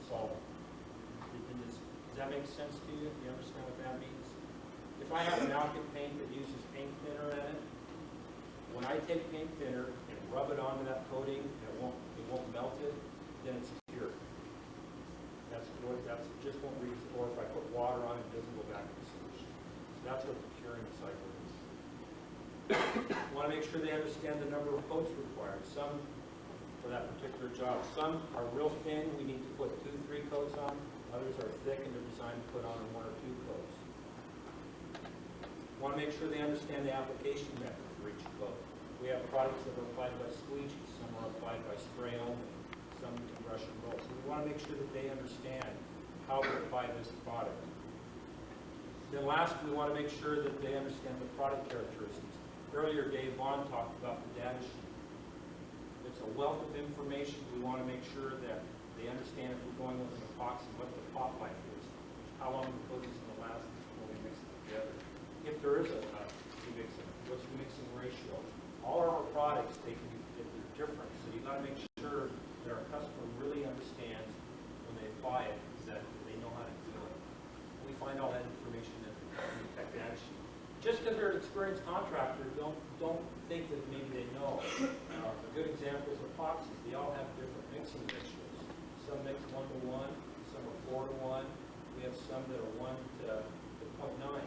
solvent. Does that make sense to you? Do you understand what that means? If I have an alkyd paint that uses paint thinner in it, when I take paint thinner and rub it onto that coating, it won't melt it, then it's cured. That's just won't reach, or if I put water on it, it doesn't go back in the solution. So that's what the curing cycle is. You want to make sure they understand the number of coats required. Some for that particular job. Some are real thin, we need to put 2-3 coats on. Others are thick and they're designed to put on 1 or 2 coats. Want to make sure they understand the application method for each coat. We have products that are applied by squeegee, some are applied by spray only, some you can brush and roll. So we want to make sure that they understand how to apply this product. Then last, we want to make sure that they understand the product characteristics. Earlier, Dave Vaughn talked about the data sheet. It's a wealth of information. We want to make sure that they understand if we're going with an epoxy, what the pot life is, how long the coating is going to last before we mix it together. If there is a mixing, what's the mixing ratio? All of our products, they're different, so you've got to make sure that our customer really understands when they apply it, that they know how to do it. We find all that information in the tech data sheet. Just because they're an experienced contractor, don't think that maybe they know. A good example is epoxies. They all have different mixing ratios. Some mix 1-to-1, some are 4:1. We have some that are 1:0.9.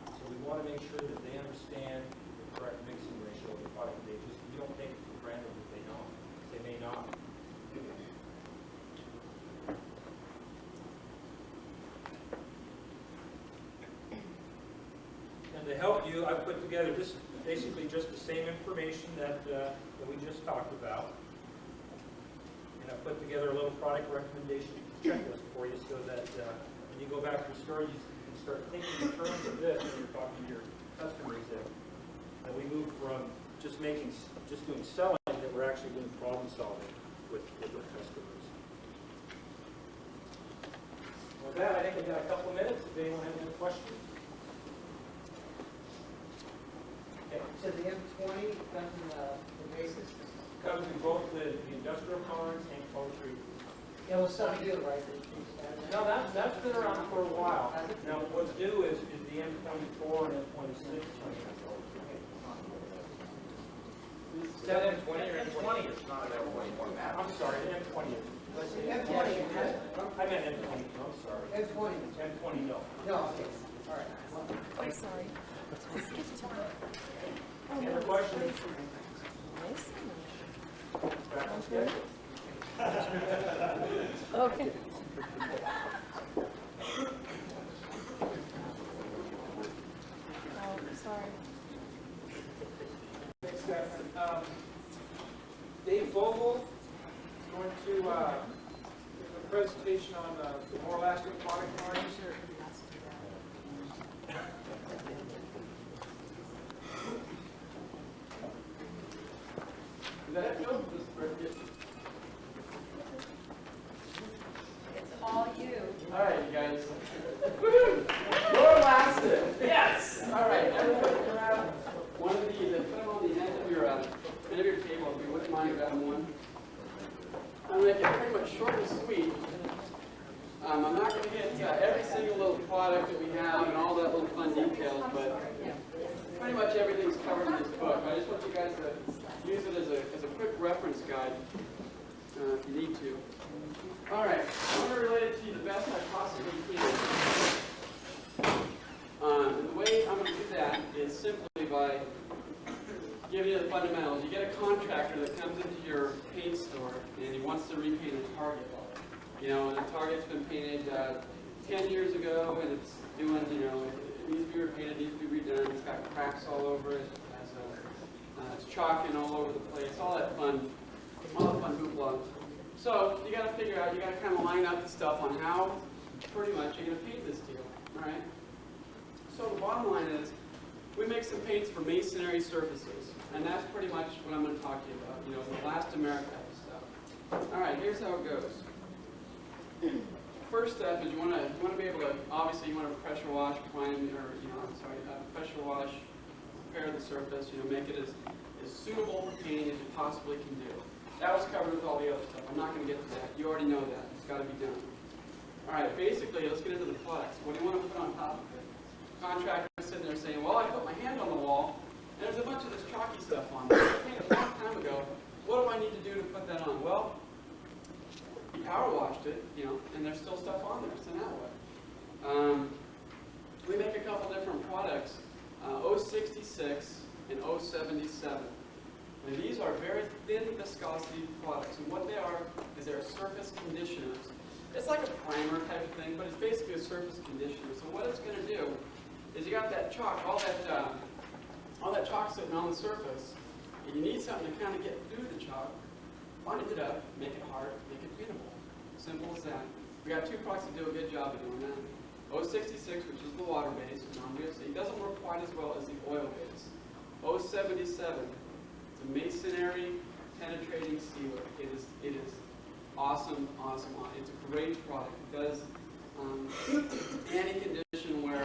So we want to make sure that they understand the correct mixing ratio of the product. We don't take it for granted that they know. They may not. And to help you, I've put together this, basically just the same information that we just talked about. And I've put together a little product recommendation checklist for you so that when you go back to the store, you can start thinking in terms of this when you're talking to your customers that we move from just doing selling, that we're actually doing problem solving with our customers. With that, I think we've got a couple of minutes if anyone has any questions. So the M20 comes in the basis? Comes in both the industrial tolerance and poultry. Yeah, well, some do, right? No, that's been around for a while. Now, what's new is the M24 and M26. Is that M20 or M20? It's not available anymore. I'm sorry, M20 is. M20. I meant M20, I'm sorry. M20. M20, no. No, okay, all right. I'm sorry. Any other questions? Back on schedule. Okay. Oh, sorry. Thanks, Steph. Dave Vogel is going to give a presentation on the more elastic product lines. Is that it, Joe? It's all you. All right, you guys. More elastic. Yes. All right. Everybody grab one of these and put them on the end of your table. If you wouldn't mind grabbing one. I'm going to make it pretty much short and sweet. I'm not going to get every single little product that we have and all that little fun details, but pretty much everything's covered in this book. I just want you guys to use it as a quick reference guide if you need to. All right, I'm going to relate it to you the best I possibly can. And the way I'm going to do that is simply by giving you the fundamentals. You get a contractor that comes into your paint store and he wants to repaint a Target. You know, and the Target's been painted 10 years ago and it's doing, you know, it needs to be repainted, it needs to be redone, it's got cracks all over it, it's chalking all over the place, all that fun hoopla. So you got to figure out, you got to kind of line up the stuff on how pretty much you're going to paint this deal, all right? So the bottom line is, we make some paints for masonry surfaces, and that's pretty much what I'm going to talk to you about, you know, the last America stuff. All right, here's how it goes. First step is you want to be able to, obviously you want to pressure wash, pressure wash, prepare the surface, you know, make it as suitable for painting as you possibly can do. That was covered with all the other stuff. I'm not going to get to that. You already know that. It's got to be done. All right, basically, let's get into the products. What do you want to put on top of it? Contractor is sitting there saying, well, I put my hand on the wall, and there's a bunch of this chalky stuff on there. I painted a long time ago. What do I need to do to put that on? Well, you power washed it, you know, and there's still stuff on there, so now what? We make a couple different products, 066 and 077. And these are very thin viscosity products, and what they are is they're surface conditioners. It's like a primer type of thing, but it's basically a surface conditioner. So what it's going to do is you got that chalk, all that chalk sitting on the surface, and you need something to kind of get through the chalk. Bind it up, make it hard, make it paintable. Simple as that. We got two products that do a good job of doing that. 066, which is the water-based, it doesn't work quite as well as the oil-based. 077, it's a masonry penetrating sealer. It is awesome, awesome. It's a great product. It does any condition where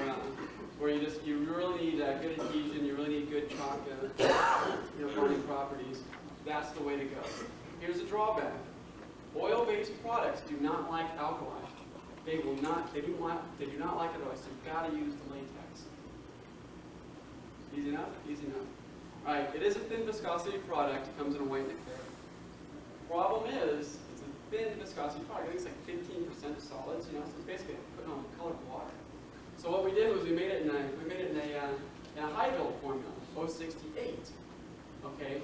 you really need good adhesion, you really need good chalk bonding properties. That's the way to go. Here's a drawback. Oil-based products do not like alkali. They do not like it at all. So you've got to use the latex. Easy enough? Easy enough. All right, it is a thin viscosity product. It comes in a white liquor. Problem is, thin viscosity product. I think it's like 15% solids, you know, so it's basically putting on colored water. So what we did was we made it in a high build formula, 068. Okay?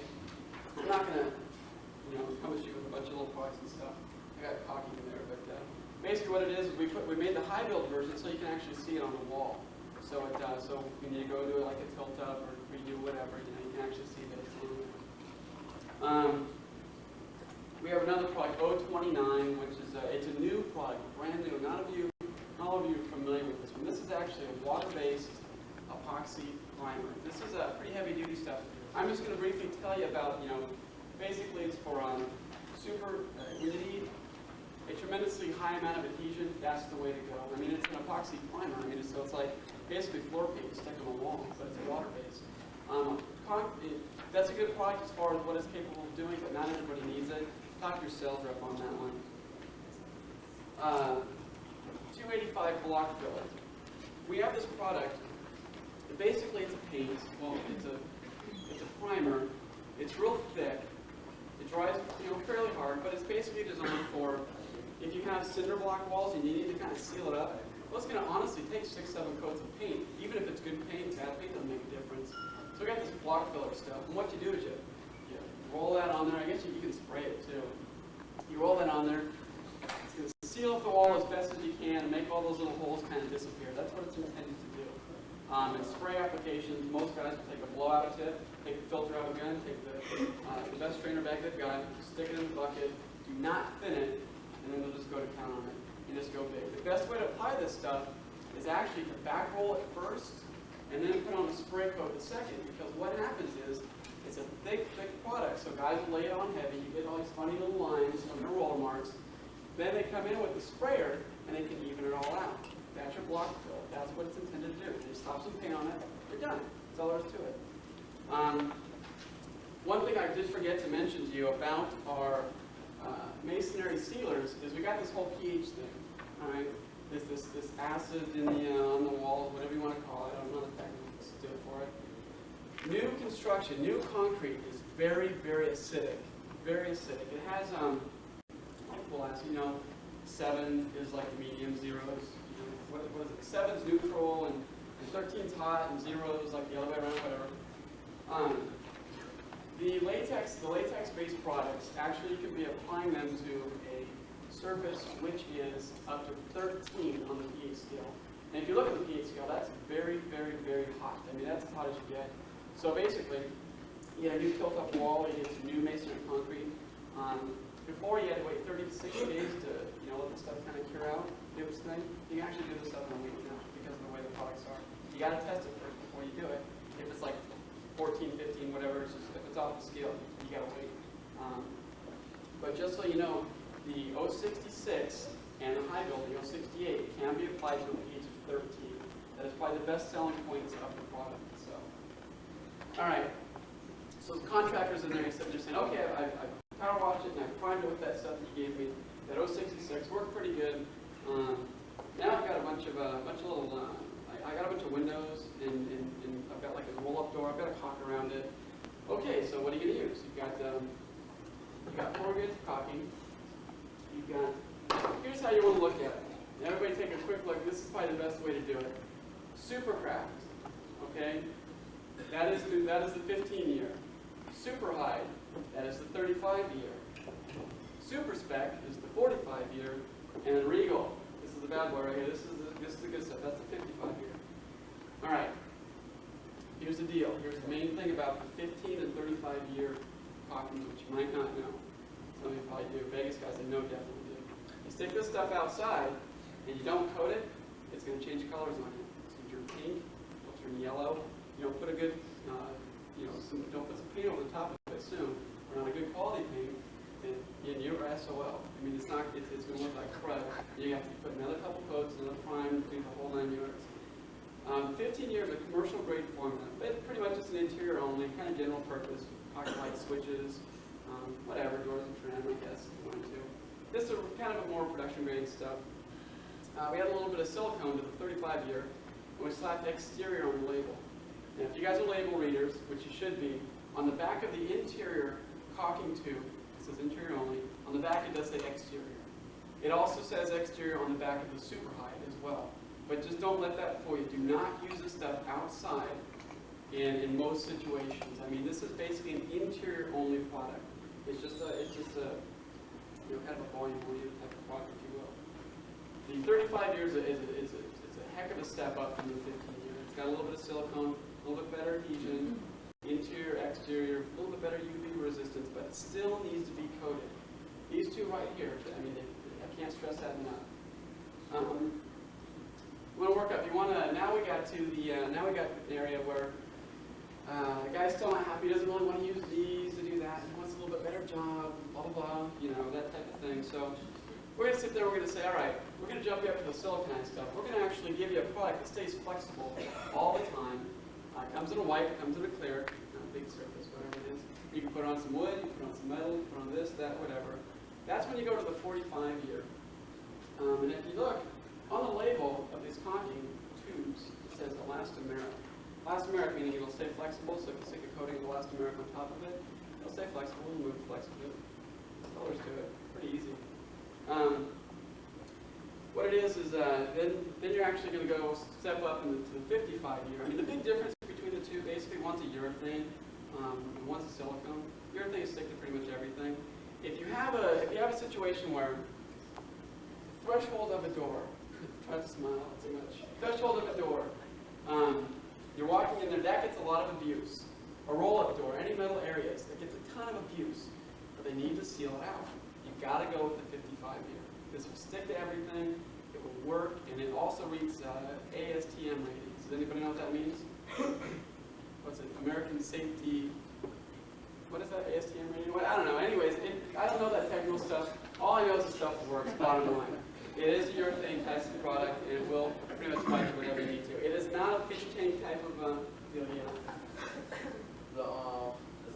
I'm not gonna, you know, come at you with a bunch of little products and stuff. I got cocky in there, but basically what it is we made the high build version so you can actually see it on the wall. So it so when you go do it like a tilt up or redo whatever, you know, you can actually see that it's on there. We have another product, 029, which is it's a new product, brand new. Not all of you are familiar with this one. This is actually a water-based epoxy primer. This is a pretty heavy-duty stuff. I'm just going to briefly tell you about, you know, basically it's for when you need a tremendously high amount of adhesion, that's the way to go. I mean, it's an epoxy primer. I mean, so it's like basically floor paint you stick on the wall, but it's water-based. That's a good product as far as what it's capable of doing, but not everybody needs it. Talk to your sales rep on that one. 285 block filler. We have this product. Basically, it's a paint. Well, it's a primer. It's real thick. It dries, you know, fairly hard, but it's basically designed for if you have cinder block walls and you need to kind of seal it up. Well, it's going to honestly take 6-7 coats of paint. Even if it's good paint, bad paint doesn't make a difference. So we got this block filler stuff, and what you do is you roll that on there. I guess you can spray it too. You roll that on there. It's going to seal up the wall as best as you can and make all those little holes kind of disappear. That's what it's intended to do. In spray applications, most guys will take a blowout tip, take the filter out again, take the best strainer bag they've got, stick it in the bucket, do not thin it, and then they'll just go to town on it. You just go big. The best way to apply this stuff is actually to back roll it first and then put on a spray coat the second, because what happens is it's a thick product, so guys will lay it on heavy, you get all these funny little lines from their roller marks, then they come in with the sprayer and they can even it all out. That's your block fill. That's what it's intended to do. You stop some paint on it, you're done. That's all there is to it. One thing I did forget to mention to you about our masonry sealers is we got this whole pH thing. All right, this acid in on the walls, whatever you want to call it. I don't know the technical to do it for it. New construction, new concrete is very, very acidic. Very acidic. It has multiple acids. You know, 7 is like the medium, 0 is, you know, what is it? 7 is neutral, and 13 is hot, and 0 is like the other way around, whatever. The latex-based products, actually you can be applying them to a surface which is up to 13 on the pH scale. And if you look at the pH scale, that's very, very, very hot. I mean, that's as hot as you get. So basically, you get a new tilt-up wall, you get some new masonry concrete. Before, you had to wait 30 to 60 days to, you know, let the stuff kind of cure out, do its thing. You can actually do this stuff in a week now because of the way the products are. You got to test it first before you do it. If it's like 14, 15, whatever, it's just, if it's off the scale, you got to wait. But just so you know, the 066 and the high build, the 068, can be applied to a pH of 13. That is probably the best selling points of the product. So, all right. So the contractors in there, they're saying, okay, I power washed it and I primed it with that stuff that you gave me. That 066 worked pretty good. Now I've got a bunch of little. I got a bunch of windows and I've got like a roll-up door. I've got a caulk around it. Okay, so what are you going to use? You've got corrugated caulking. You've got. Here's how you want to look at it. Everybody take a quick look. This is probably the best way to do it. Supercraft. Okay, that is the 15-year. Super high. That is the 35-year. Super spec is the 45-year, and then Regal. This is the bad boy right here. This is the good stuff. That's the 55-year. All right. Here's the deal. Here's the main thing about the 15 and 35-year caulking, which you might not know. Some of you probably do. Vegas guys, I know definitely do. You stick this stuff outside, and you don't coat it, it's going to change colors on you. It's going to turn pink. It'll turn yellow. You don't put a good, don't put some paint over the top of it soon, or not a good quality paint, and you're SOL. I mean, it's going to look like crud. You have to put another couple coats, another prime, do the whole 9 yards. 15 years of commercial grade formula. It's pretty much just an interior only, kind of general purpose, pocket light switches, whatever, doors and trim, I guess, if you wanted to. This is kind of a more production grade stuff. We had a little bit of silicone to the 35-year, and we slapped exterior on the label. And if you guys are label readers, which you should be, on the back of the interior caulking tube, it says interior only, on the the back it does say exterior. It also says exterior on the back of the Super Hide as well. But just don't let that fool you. Do not use this stuff outside in most situations. I mean, this is basically an interior only product. It's just a you know, kind of a volume-oriented type of product, if you will. The 35 years is a heck of a step up from the 15 year. It's got a little bit of silicone, a little bit better adhesion, interior, exterior, a little bit better UV resistance, but it still needs to be coated. These two right here, I mean, I can't stress that enough. We want to work up. You want to. Now we got to the. Now we got an area where the guy's still not happy. He doesn't really want to use these to do that. He wants a little bit better job. Blah blah blah. You know, that type of thing. So we're going to sit there. We're going to say, all right, we're going to jump you up to the silicone stuff. We're going to actually give you a product that stays flexible all the time. Comes in a white. Comes in a clear. Not a big surface, whatever it is. You can put on some wood. You can put on some metal. You can put on this, that, whatever. That's when you go to the 45 year. And if you look. On the label of these caulking tubes, it says elastomeric. Elastomeric meaning it'll stay flexible, so if you stick a coating of elastomeric on top of it, it'll stay flexible and move flexibly. There's colors to it, pretty easy. What it is then you're actually going to go step up into the 55 year. I mean, the big difference between the two, basically one's a urethane, and one's a silicone. Urethane is stick to pretty much everything. If you have a situation where threshold of a door, try to smile, not too much. Threshold of a door. You're walking in there, that gets a lot of abuse. A roll-up door, any metal areas, that gets a ton of abuse. But they need to seal it out. You've got to go with the 55 year. This will stick to everything, it will work, and it also reads ASTM ratings. Does anybody know what that means? What's it? American Safety, what is that, ASTM rating? What? I don't know. Anyways, I don't know that technical stuff. All I know is the stuff works, bottom line. It is a urethane tested product, and it will pretty much fight whatever you need to. It is not a fish tank type of deal yet. The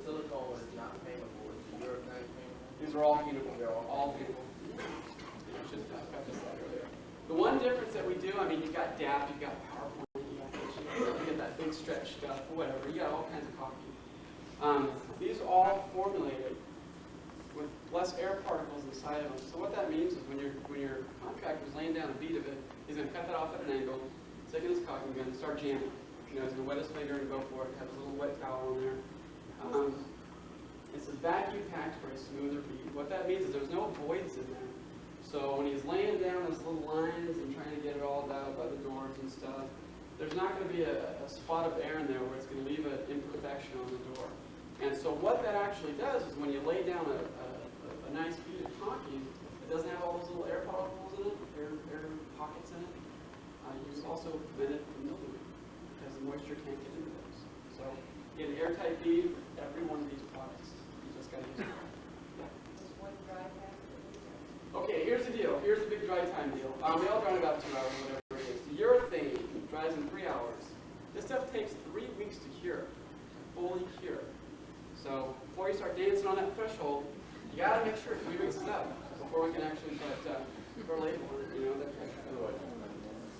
silicone is not paintable. It's the urethane paintable. These are all paintable. They're all paintable. I should have got this out earlier. The one difference that we do, I mean, you've got DAP, you've got PowerPoint, you got that big stretch stuff, whatever. You got all kinds of coffee. These are all formulated with less air particles inside of them. So what that means is when your contractor's laying down a bead of it, he's going to cut that off at an angle, stick in his caulking gun, and start jamming. You know, he's going to wet his finger and go for it, have his little wet towel on there. It says vacuum packed for a smoother bead. What that means is there's no voids in there. So when he's laying down his little lines and trying to get it all dialed by the doors and stuff, there's not going to be a spot of air in there where it's going to leave an imperfection on the door. And so what that actually does is when you lay down a nice bead of caulking, it doesn't have all those little air particles in it, air pockets in it. You also prevent it from mildewing because the moisture can't get into those. So get an airtight bead for every one of these products. You just got to use it. Just one dry pack. Okay, here's the deal. Here's the big dry time deal. We all dry in about 2 hours, whatever it is. The urethane dries in 3 hours. This stuff takes 3 weeks to cure, fully cure. So before you start dancing on that threshold, you got to make sure 3 weeks is up before we can actually put our label on it. You know that type of thing.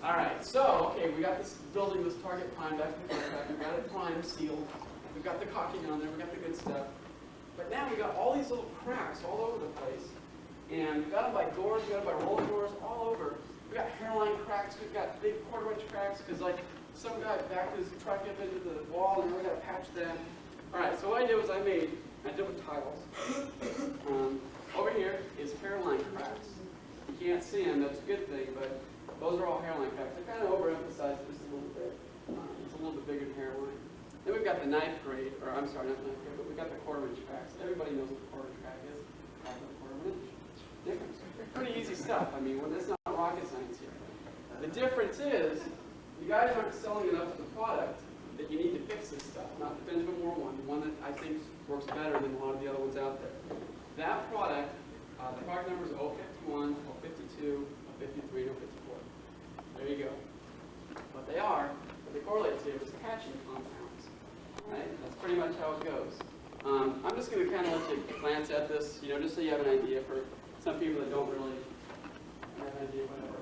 All right. So okay, we got this building, this target primed back in the contract. We got it primed, sealed. We got the caulking on there. We got the good stuff. But now we got all these little cracks all over the place, and we got them by doors. We got them by rolling doors all over. We got hairline cracks. We've got big quarter-inch cracks because like some guy backed his truck up into the wall, and we got to patch that. All right, so what I did was I did with tiles. Over here is hairline cracks. You can't see them, that's a good thing, but those are all hairline cracks. I kind of overemphasized this a little bit. It's a little bit bigger than hairline. Then we've got the knife grade, or I'm sorry, not knife grade, but we've got the quarter-inch cracks. Everybody knows what the quarter-inch crack is. Half of a quarter-inch. Difference. Pretty easy stuff. I mean, it's not rocket science here. The difference is, you guys aren't selling enough of the product that you need to fix this stuff, not the Benjamin Moore one that I think works better than a lot of the other ones out there. That product, the product number is 051, 052, 053, and 054. There you go. What they correlate to is patching compounds. Right? That's pretty much how it goes. I'm just going to kind of let you glance at this, you know, just so you have an idea for some people that don't really have an idea, whatever.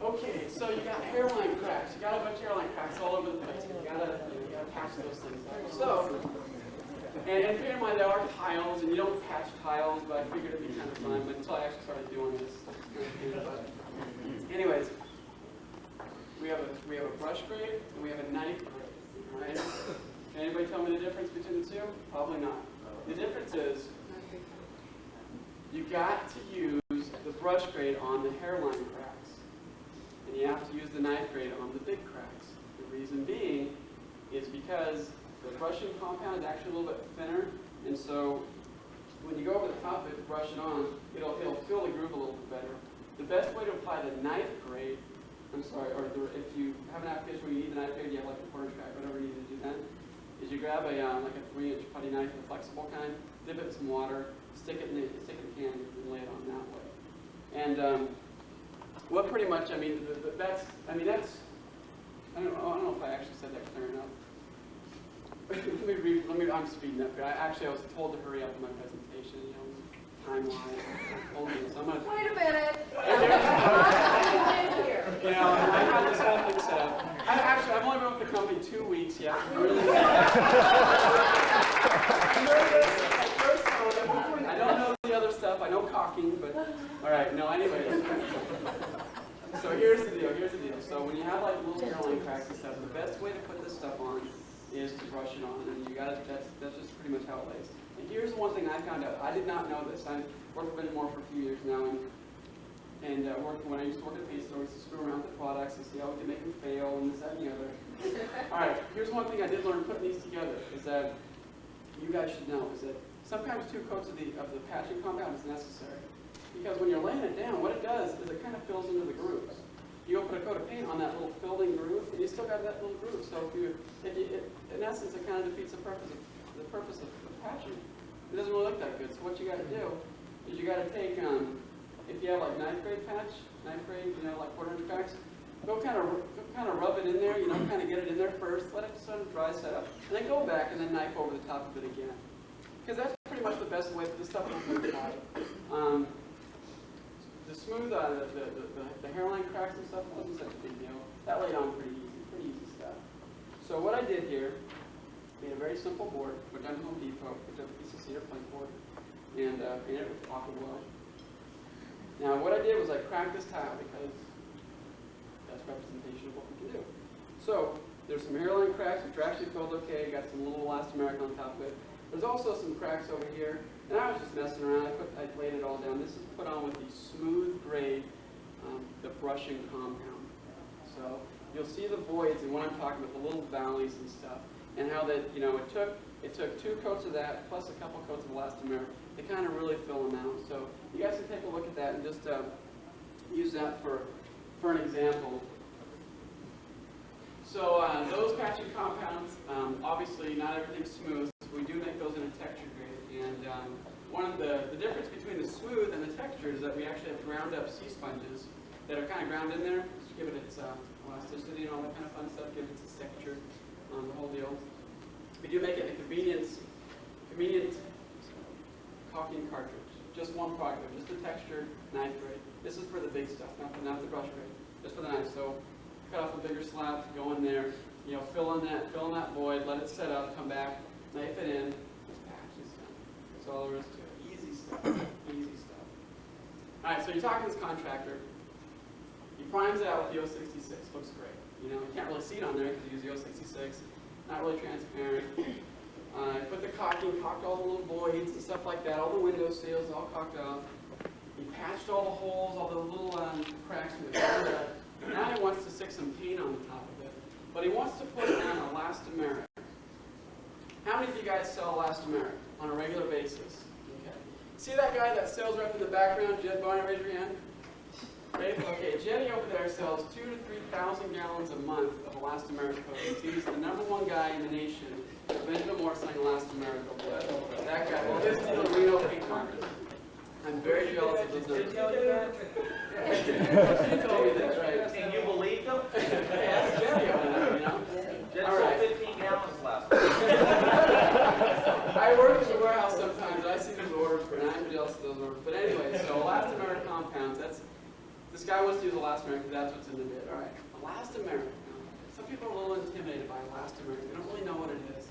Okay, so you got hairline cracks. You got a bunch of hairline cracks all over the place. You gotta patch those things up. So And bear in mind, there are tiles, and you don't patch tiles, but I figured it'd be kind of fun, but until I actually started doing this. But anyways, we have a brush grade, and we have a knife grade, all right? Can anybody tell me the difference between the two? Probably not. The difference is, you got to use the brush grade on the hairline cracks, and you have to use the knife grade on the big cracks. The reason being is because the brushing compound is actually a little bit thinner, and so when you go over the top of it to brush it on, it'll fill the groove a little bit better. The best way to apply the knife grade, if you have an application where you need the knife grade, you have like a quarter-inch crack, whatever you need to do then, is you grab like a 3-inch putty knife, the flexible kind, dip it in some water, stick it in the can, and lay it on that way. And what pretty much, I mean, that's, I don't know if I actually said that clear enough. I'm speeding up here. I was told to hurry up in my presentation, you know, timeline. So I'm gonna, Wait a minute. you know, I had this whole thing set up. I've only been with the company 2 weeks yet. Really I don't know the other stuff. I know caulking, but all right. No, anyway. So here's the deal. So when you have like little hairline cracks and stuff, the best way to put this stuff on is to brush it on, and you got that's just pretty much how it lays. And here's one thing I found out. I did not know this. I worked with Benjamin for a few years now, and when I used to work at paint stores, to screw around with the products and see how we could make them fail and this, that, and the other. All right, here's one thing I did learn putting these together is that you guys should know is that sometimes 2 coats of the patching compound is necessary, because when you're laying it down, what it does is it kind of fills into the grooves. You open a coat of paint on that little filling groove, and you still got that little groove. So in essence, it kind of defeats the purpose of patching. It doesn't really look that good. So what you got to do is you got to take, if you have like knife grade, you know, like quarter-inch cracks, go kind of rub it in there, you know, kind of get it in there first, let it sort of dry, set up, and then go back and then knife over the top of it again. Because that's pretty much the best way. This stuff will move out. The smooth, the hairline cracks and stuff wasn't such a big deal. That laid on pretty easy stuff. So what I did here, made a very simple board, which I'm Home Depot, picked up a piece of cedar plank board, and painted it with aqua glow. Now what I did was I cracked this tile because that's representation of what we can do. So there's some hairline cracks which are actually filled okay, got some little elastomeric on top of it. There's also some cracks over here, and I was just messing around. I laid it all down. This is put on with the smooth grade, the brushing compound. So you'll see the voids and what I'm talking about, the little valleys and stuff, and how that, you know, it took 2 coats of that plus a couple coats of elastomeric to kind of really fill them out. So you guys can take a look at that and just use that for an example. So those patching compounds, obviously not everything's smooth. We do make those in a texture grade, and one of the difference between the smooth and the texture is that we actually have ground up sea sponges that are kind of ground in there to give it its elasticity and all that kind of fun stuff, give it its texture, the whole deal. We do make it a convenient caulking cartridge. Just one product, just the textured knife grade. This is for the big stuff, not the brush grade, just for the knife. So cut off a bigger slab, go in there, you know, fill in that void, let it set up, come back, knife it in, it's patched, it's done. That's all there is to it. Easy stuff, easy stuff. All right, so you're talking to this contractor. He primes it out with the 066, looks great. You know, you can't really see it on there because you use the 066, not really transparent. Put the caulked all the little voids and stuff like that, all the window seals, all caulked off. He patched all the holes, all the little cracks from the ground up. Now he wants to stick some paint on the top of it, but he wants to put down elastomeric. How many of you guys sell elastomeric on a regular basis? Okay. See that guy, that sales rep in the background, Jed Barney, raise your hand. Right? Okay, Jenny over there sells 2,000 to 3,000 gallons a month of elastomeric coatings. He's the #1 guy in the nation. Benjamin Moore selling elastomeric over there. That guy. Well, this is the Reno paint market. I'm very jealous of those numbers. She told me this, right? And you believed them? Yeah, that's Jenny over there, you know? Just All right. 15 gallons last week. I work in the warehouse sometimes. I see those orders, and I'm jealous of those orders. But anyway, so elastomeric compounds, this guy wants to use elastomeric because that's what's in the bid. All right, elastomeric. Some people are a little intimidated by elastomeric. They don't really know what it is.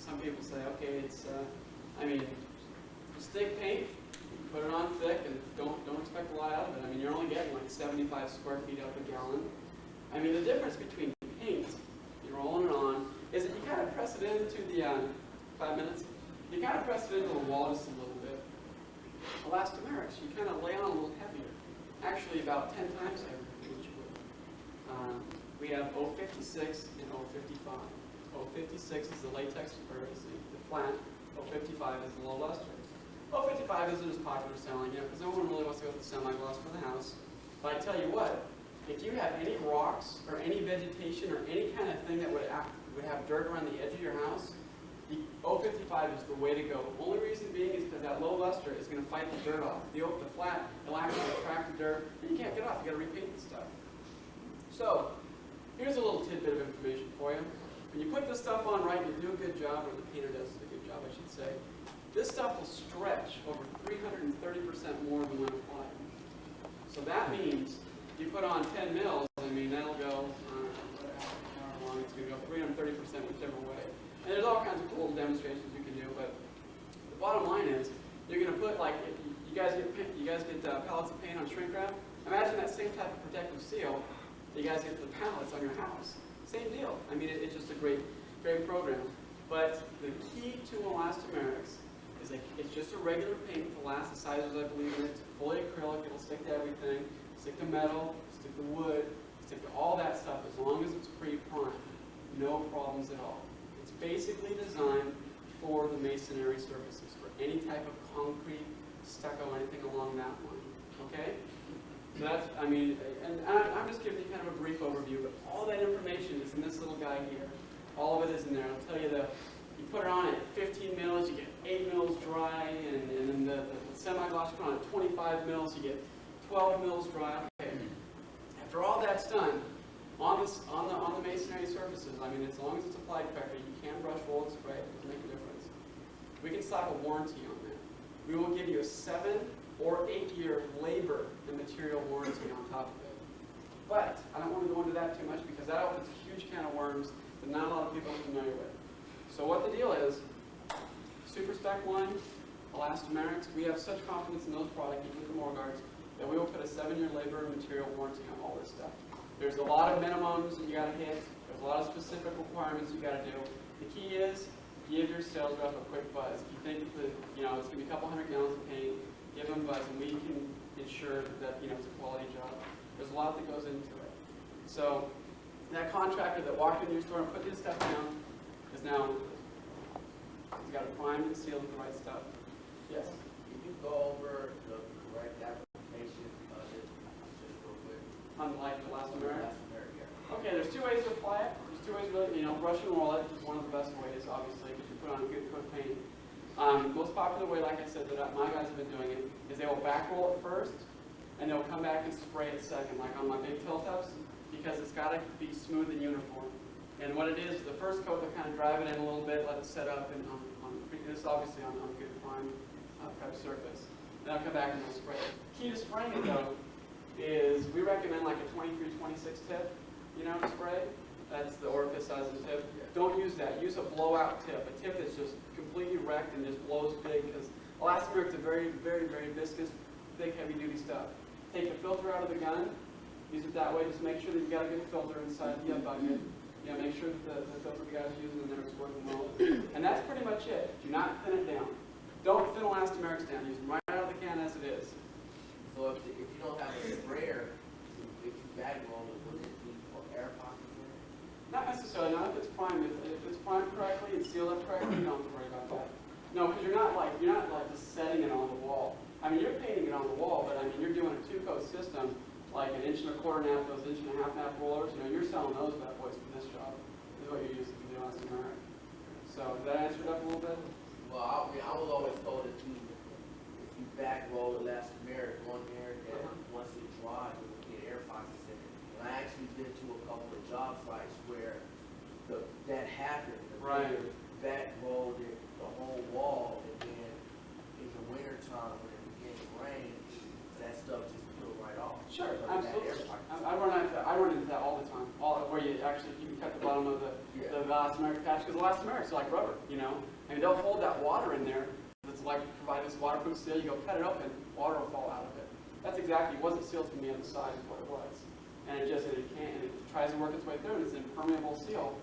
some people say, okay, it's, I mean, it's thick paint, you put it on thick and don't expect a lot out of it. I mean, you're only getting like 75 square feet up a gallon. I mean, the difference between paint, you're rolling it on, is that you kind of press it into the, 5 minutes, you kind of press it into the wall just a little bit. Elastomerics, you kind of lay on a little heavier. Actually, about 10 times heavier than what you would. We have 056 and 055. 056 is the latex, or is the flat. 055 is the low luster. 055 isn't as popular selling, because no one really wants to go with the semi-gloss for the house. But I tell you what, if you have any rocks or any vegetation or any kind of thing that would have dirt around the edge of your house, the 055 is the way to go. The only reason being is because that low luster is going to fight the dirt off. The flat, it'll actually attract the dirt, and you can't get off. You got to repaint the stuff. So, here's a little tidbit of information for you. When you put this stuff on right, and you do a good job, or the painter does a good job, I should say, this stuff will stretch over 330% more than when applied. So that means you put on 10 mils, I mean, that'll go, however long it's going to go, 330% whichever way. And there's all kinds of cool demonstrations you can do, but the bottom line is, you're going to put, like, you guys get pallets of paint on shrink wrap. Imagine that same type of protective seal that you guys get for the pallets on your house. Same deal. I mean, it's just a great program. But the key to elastomerics is that it's just a regular paint with elasticizers, I believe in it. It's fully acrylic. It'll stick to everything. Stick to metal, stick to wood, stick to all that stuff as long as it's pre-primed. No problems at all. It's basically designed for the masonry surfaces, for any type of concrete, stucco, anything along that line. Okay? So that's, I mean, and I'm just giving you kind of a brief overview, but all that information is in this little guy here. All of it is in there. I'll tell you you put it on at 15 mils, you get 8 mils dry, and then the semi-gloss you put on at 25 mils, you get 12 mils dry. Okay. After all that's done, on the masonry surfaces, I mean, as long as it's applied correctly, you can brush, roll, and spray. It doesn't make a difference. We can slap a warranty on that. We will give you a 7 or 8 year labor and material warranty on top of it. But I don't want to go into that too much because that opens a huge can of worms that not a lot of people are familiar with. So what the deal is, Super Spec 1, elastomerics, we have such confidence in those products, even the Morguards, that we will put a 7-year labor and material warranty on all this stuff. There's a lot of minimums that you got to hit. There's a lot of specific requirements you got to do. The key is give your sales rep a quick buzz. If you think that it's going to be a couple hundred gallons of paint, give them a buzz, and we can ensure that it's a quality job. There's a lot that goes into it. So that contractor that walked into your store and put this stuff down is now he's got it primed and sealed with the right stuff. Yes. Can you go over the correct application of it just real quick? Unlike the elastomeric. Yeah. Okay, there's 2 ways to apply it. There's 2 ways really, brush and roll it is one of the best ways, obviously, because you put on a good coat of paint. Most popular way, like I said, that my guys have been doing it, is they will back roll it first, and they'll come back and spray it second, like on my big tilt ups, because it's got to be smooth and uniform. And what it is, the first coat, they'll kind of drive it in a little bit, let it set up, and this obviously on a good prime prep surface. Then I'll come back and they'll spray it. Key to spraying it though is we recommend like a 23-26 tip, to spray. That's the orifice size of the tip. Don't use that. Use a blowout tip, a tip that's just completely wrecked and just blows big, because elastomeric is a very, very, very viscous, thick, heavy-duty stuff. Take the filter out of the gun. Use it that way. Just make sure that you've got a good filter inside the bucket. Make sure that the filter the guys are using in there is working well. And that's pretty much it. Do not thin it down. Don't thin elastomerics down. Use them right out of the can as it is. So if you don't have a sprayer, if you bag roll it, would it be for air pockets in it? Not necessarily. Not if it's primed. If it's primed correctly and sealed up correctly, you don't have to worry about that. No, because you're not like just setting it on the wall. I mean, you're painting it on the wall, but I mean, you're doing a 2-coat system, like an 1.25 nap, those 1.5 nap rollers. You're selling those bad boys for this job. Is what you're using for the elastomeric. So did that answer it up a little bit? Well, I was always told that if you back roll elastomeric on there, that once it dries, it will get air pockets in it. And I actually been to a couple of job sites where that happened. Right. Back rolled it the whole wall, and then in the wintertime when it began to rain, that stuff just peeled right off. Sure, But absolutely. that air pocket- I run into that all the time. Where you can cut the bottom of the the elastomeric patch, because elastomerics are like rubber, you know? I mean, they'll hold that water in there. It's like provide this waterproof seal. You go cut it open, water will fall out of it. That's exactly, it wasn't sealed from the other side is what it was. And it just, it can't, and it tries to work its way through, and it's an impermeable seal,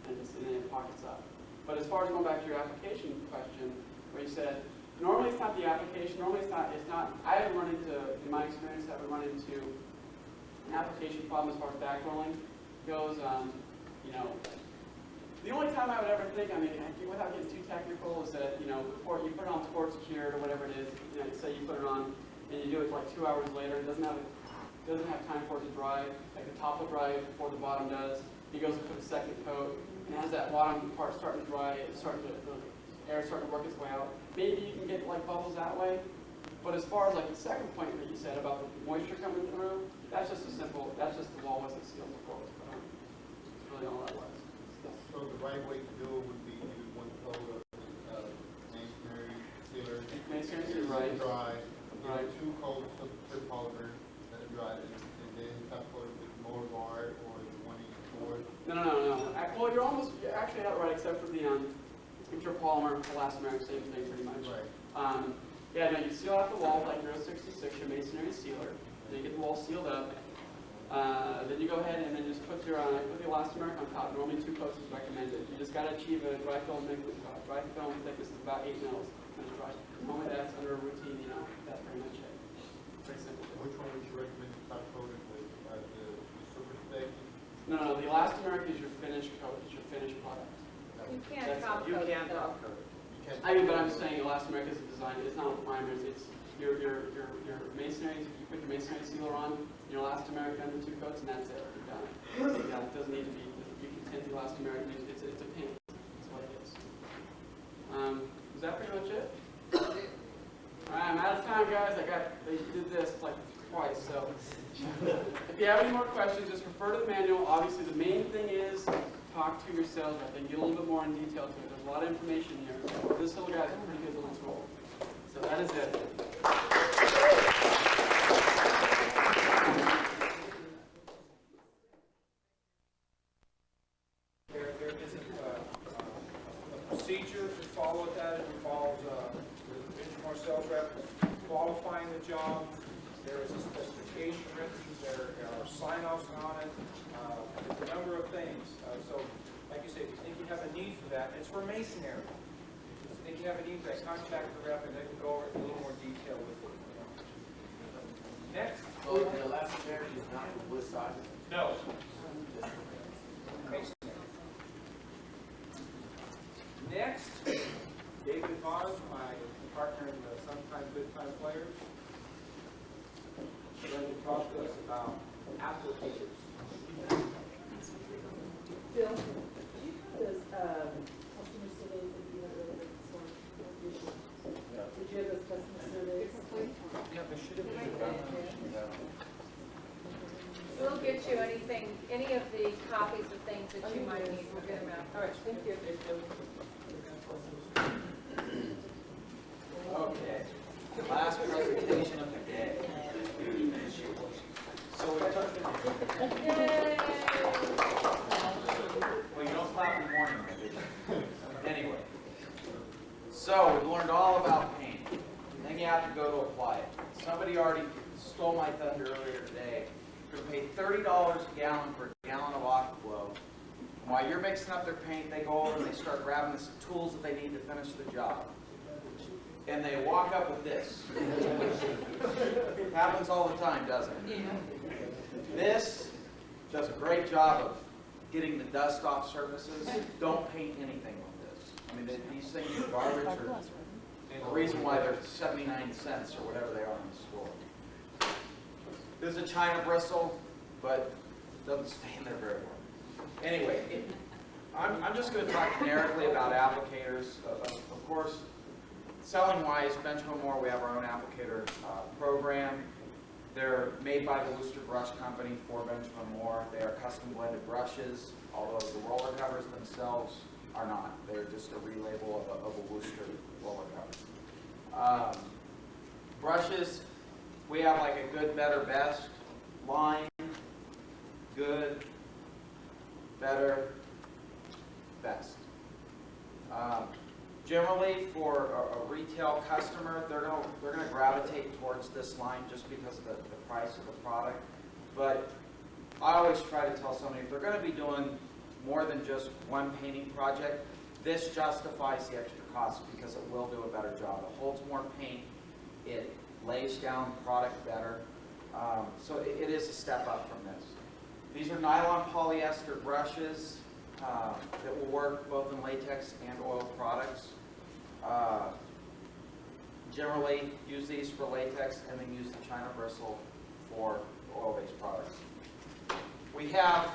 and then it pockets up. But as far as going back to your application question, where you said, normally it's not the application, normally it's not, I haven't run into, in my experience, I haven't run into an application problem as far as backrolling goes. You know, the only time I would ever think, I mean, without getting too technical, is that, you know, before you put it on torch cured or whatever it is, you know, say you put it on and you do it like 2 hours later, it doesn't have time for it to dry. Like the top will dry before the bottom does. He goes to put a second coat, and as that bottom part starting to dry, it's starting to, the air starting to work its way out. Maybe you can get like bubbles that way. But as far as like the second point that you said about the moisture coming through, that's just the wall wasn't sealed before it was put on. That's really all that was. So the right way to do it would be use one coat of masonry sealer. Masonry sealer, right. Dry. Right. 2 coats of clear polymer, let it dry, and then top coat it with more guard or the 184. No. Well, you're actually not right, except for the interpolymer, elastomeric, same thing pretty much. Right. Yeah, no, you seal out the wall like Euro 66, your masonry sealer. Then you get the wall sealed up. Then you go ahead and then just put the elastomeric on top. Normally 2 coats is recommended. You just got to achieve a dry film thickness of about 8 mils. Normally that's under a routine, you know, that's pretty much it. Pretty simple. Which one would you recommend to top coat it with? The super spec? No, the elastomeric is your finished coat, it's your finished product. You can't top coat it though. I mean, but I'm saying elastomeric is a design, it's not a primer, it's your masonry, you put your masonry sealer on, your elastomeric under 2 coats, and that's it, you're done. Yeah, it doesn't need to be, you can tint the elastomeric, it's a paint, that's what it is. Is that pretty much it? Alright, I'm out of time, guys. They did this like twice, so. If you have any more questions, just refer to the manual. Obviously, the main thing is talk to your sales rep and get a little bit more in detail to it. There's a lot of information here. This little guy's a pretty good little tool. So that is it. There isn't a procedure to follow with that. It involves the Benchmark sales rep qualifying the job. There is a specification written. There are sign-offs on it. There's a number of things. So, like you say, if you think you have a need for that, it's for masonry. If you think you have a need for that, contact the rep and they can go over it in a little more detail with you. Next. So the elastomeric is not the wood side? No. Masonry. Next, David Vaz, my partner in the Sometimes Good Time Players, is going to talk to us about applicators. Bill, do you have those customer surveys that you had earlier this morning? Did you have those customer surveys? Yeah, they should have been. We'll get you any of the copies of things that you might need. We'll get them out. All right, thank you. Okay, last presentation of the day. So we took Yay! well, you don't clap in the morning, maybe. Anyway, so we've learned all about paint. Then you have to go to apply it. Somebody already stole my thunder earlier today. You're going to pay $30 a gallon for a gallon of Aquaflow. While you're mixing up their paint, they go over and they start grabbing the tools that they need to finish the job. And they walk up with this. It happens all the time, doesn't it? This does a great job of getting the dust off surfaces. Don't paint anything with this. I mean, these things are garbage, or the reason why they're 79 cents or whatever they are in the store. This is a China bristle, but it doesn't stay in there very well. Anyway, I'm just going to talk generically about applicators. Of course, selling-wise, Benjamin Moore, we have our own applicator program. They're made by the Worcester Brush Company for Benjamin Moore. They are custom blended brushes, although the roller covers themselves are not. They're just a relabel of a Worcester roller cover. Brushes, we have like a good, better, best line. Good, better, best. Generally, for a retail customer, they're gonna gravitate towards this line just because of the price of the product. But I always try to tell somebody, if they're gonna be doing more than just one painting project, this justifies the extra cost because it will do a better job. It holds more paint, it lays down product better. So it is a step up from this. These are nylon polyester brushes that will work both in latex and oil products. Generally use these for latex and then use the China bristle for oil-based products. We have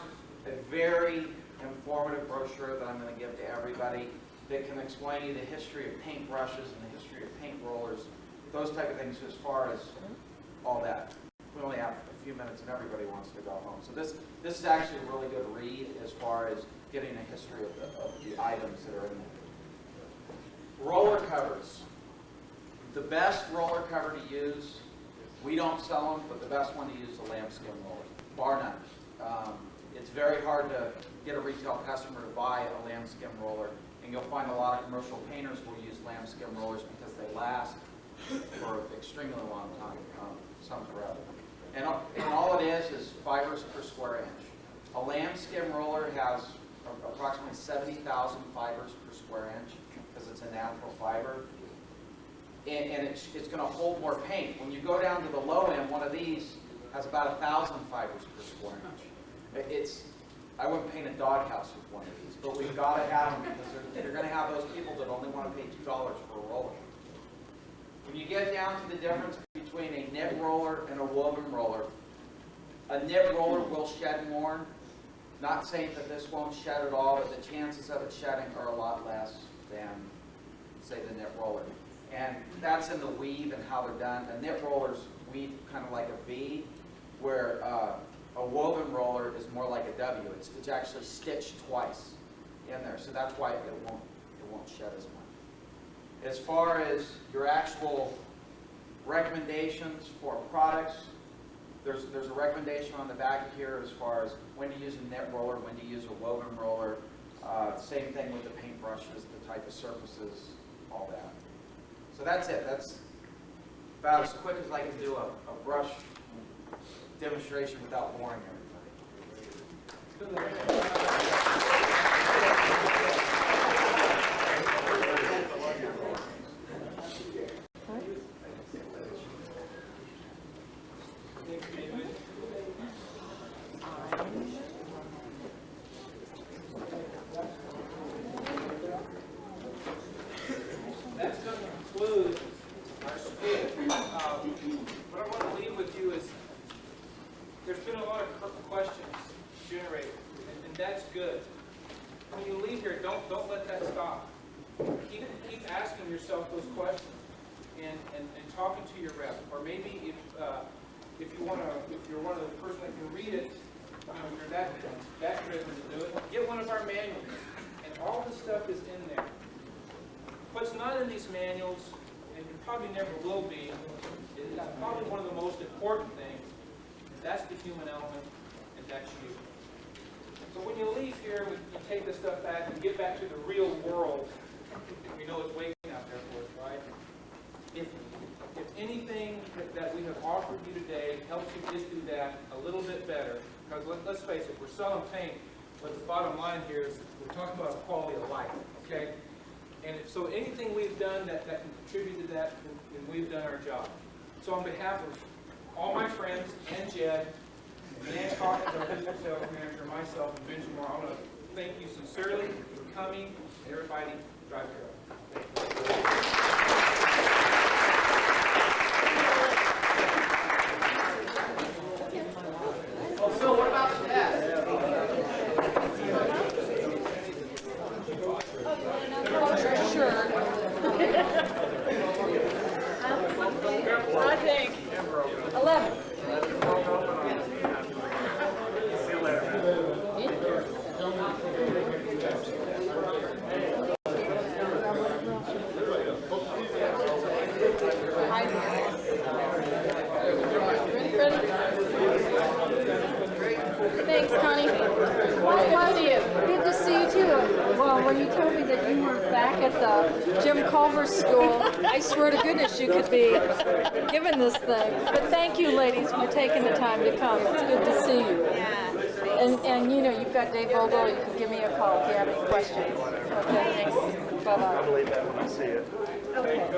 a very informative brochure that I'm going to give to everybody that can explain to you the history of paint brushes and the history of paint rollers, those type of things as far as all that. We only have a few minutes and everybody wants to go home. So this is actually a really good read as far as getting a history of the items that are in there. Roller covers. The best roller cover to use, we don't sell them, but the best one to use is a lambskin roller, bar none. It's very hard to get a retail customer to buy a lambskin roller, and you'll find a lot of commercial painters will use lambskin rollers because they last for an extremely long time, some forever. And all it is fibers per square inch. A lambskin roller has approximately 70,000 fibers per square inch because it's a natural fiber. And it's going to hold more paint. When you go down to the low end, one of these has about 1,000 fibers per square inch. I wouldn't paint a doghouse with one of these, but we've got to have them because you're going to have those people that only want to pay $2 for a roller. When you get down to the difference between a knit roller and a woven roller, a knit roller will shed more. Not saying that this won't shed at all, but the chances of it shedding are a lot less than, say, the knit roller. And that's in the weave and how they're done. A knit roller's weave kind of like a V, where a woven roller is more like a W. It's actually stitched twice in there, so that's why it won't shed as much. As far as your actual recommendations for products, there's a recommendation on the back here as far as when to use a knit roller, when to use a woven roller. Same thing with the paintbrushes, the type of surfaces, all that. So that's it. That's about as quick as I can do a brush demonstration without boring everybody. That's going to conclude our speech. What I want to leave with you is there's been a lot of questions generated, and that's good. When you leave here, don't let that stop. Keep asking yourself those questions and talking to your rep. Or maybe if you're one of the person that can read it, you're that driven to do it, get one of our manuals. And all the stuff is in there. What's not in these manuals, and it probably never will be, is probably one of the most important things. That's the human element, and that's you. So when you leave here, you take this stuff back and get back to the real world. We know it's waiting out there for us, right? If anything that we have offered you today helps you just do that a little bit better, because let's face it, we're selling paint, but the bottom line here is we're talking about quality of life, okay? And so anything we've done that can contribute to that, then we've done our job. So on behalf of all my friends and Jed, Dan Hawkins, our business sales manager, myself, and Benjamin Moore, I want to thank you sincerely for coming, and everybody drive care. Oh, Phil, what about the test? Sure. I think 11. Thanks, Connie. Well, see you. Good to see you too. Well, back at the Jim Culver School. I swear to goodness you could be given this thing. But thank you, ladies, for taking the time to come. It's good to see you. And you know, you've got Dave Vogel. You can give me a call if you have any questions. Okay, thanks. Bye-bye. I'll believe that when I see it. Okay.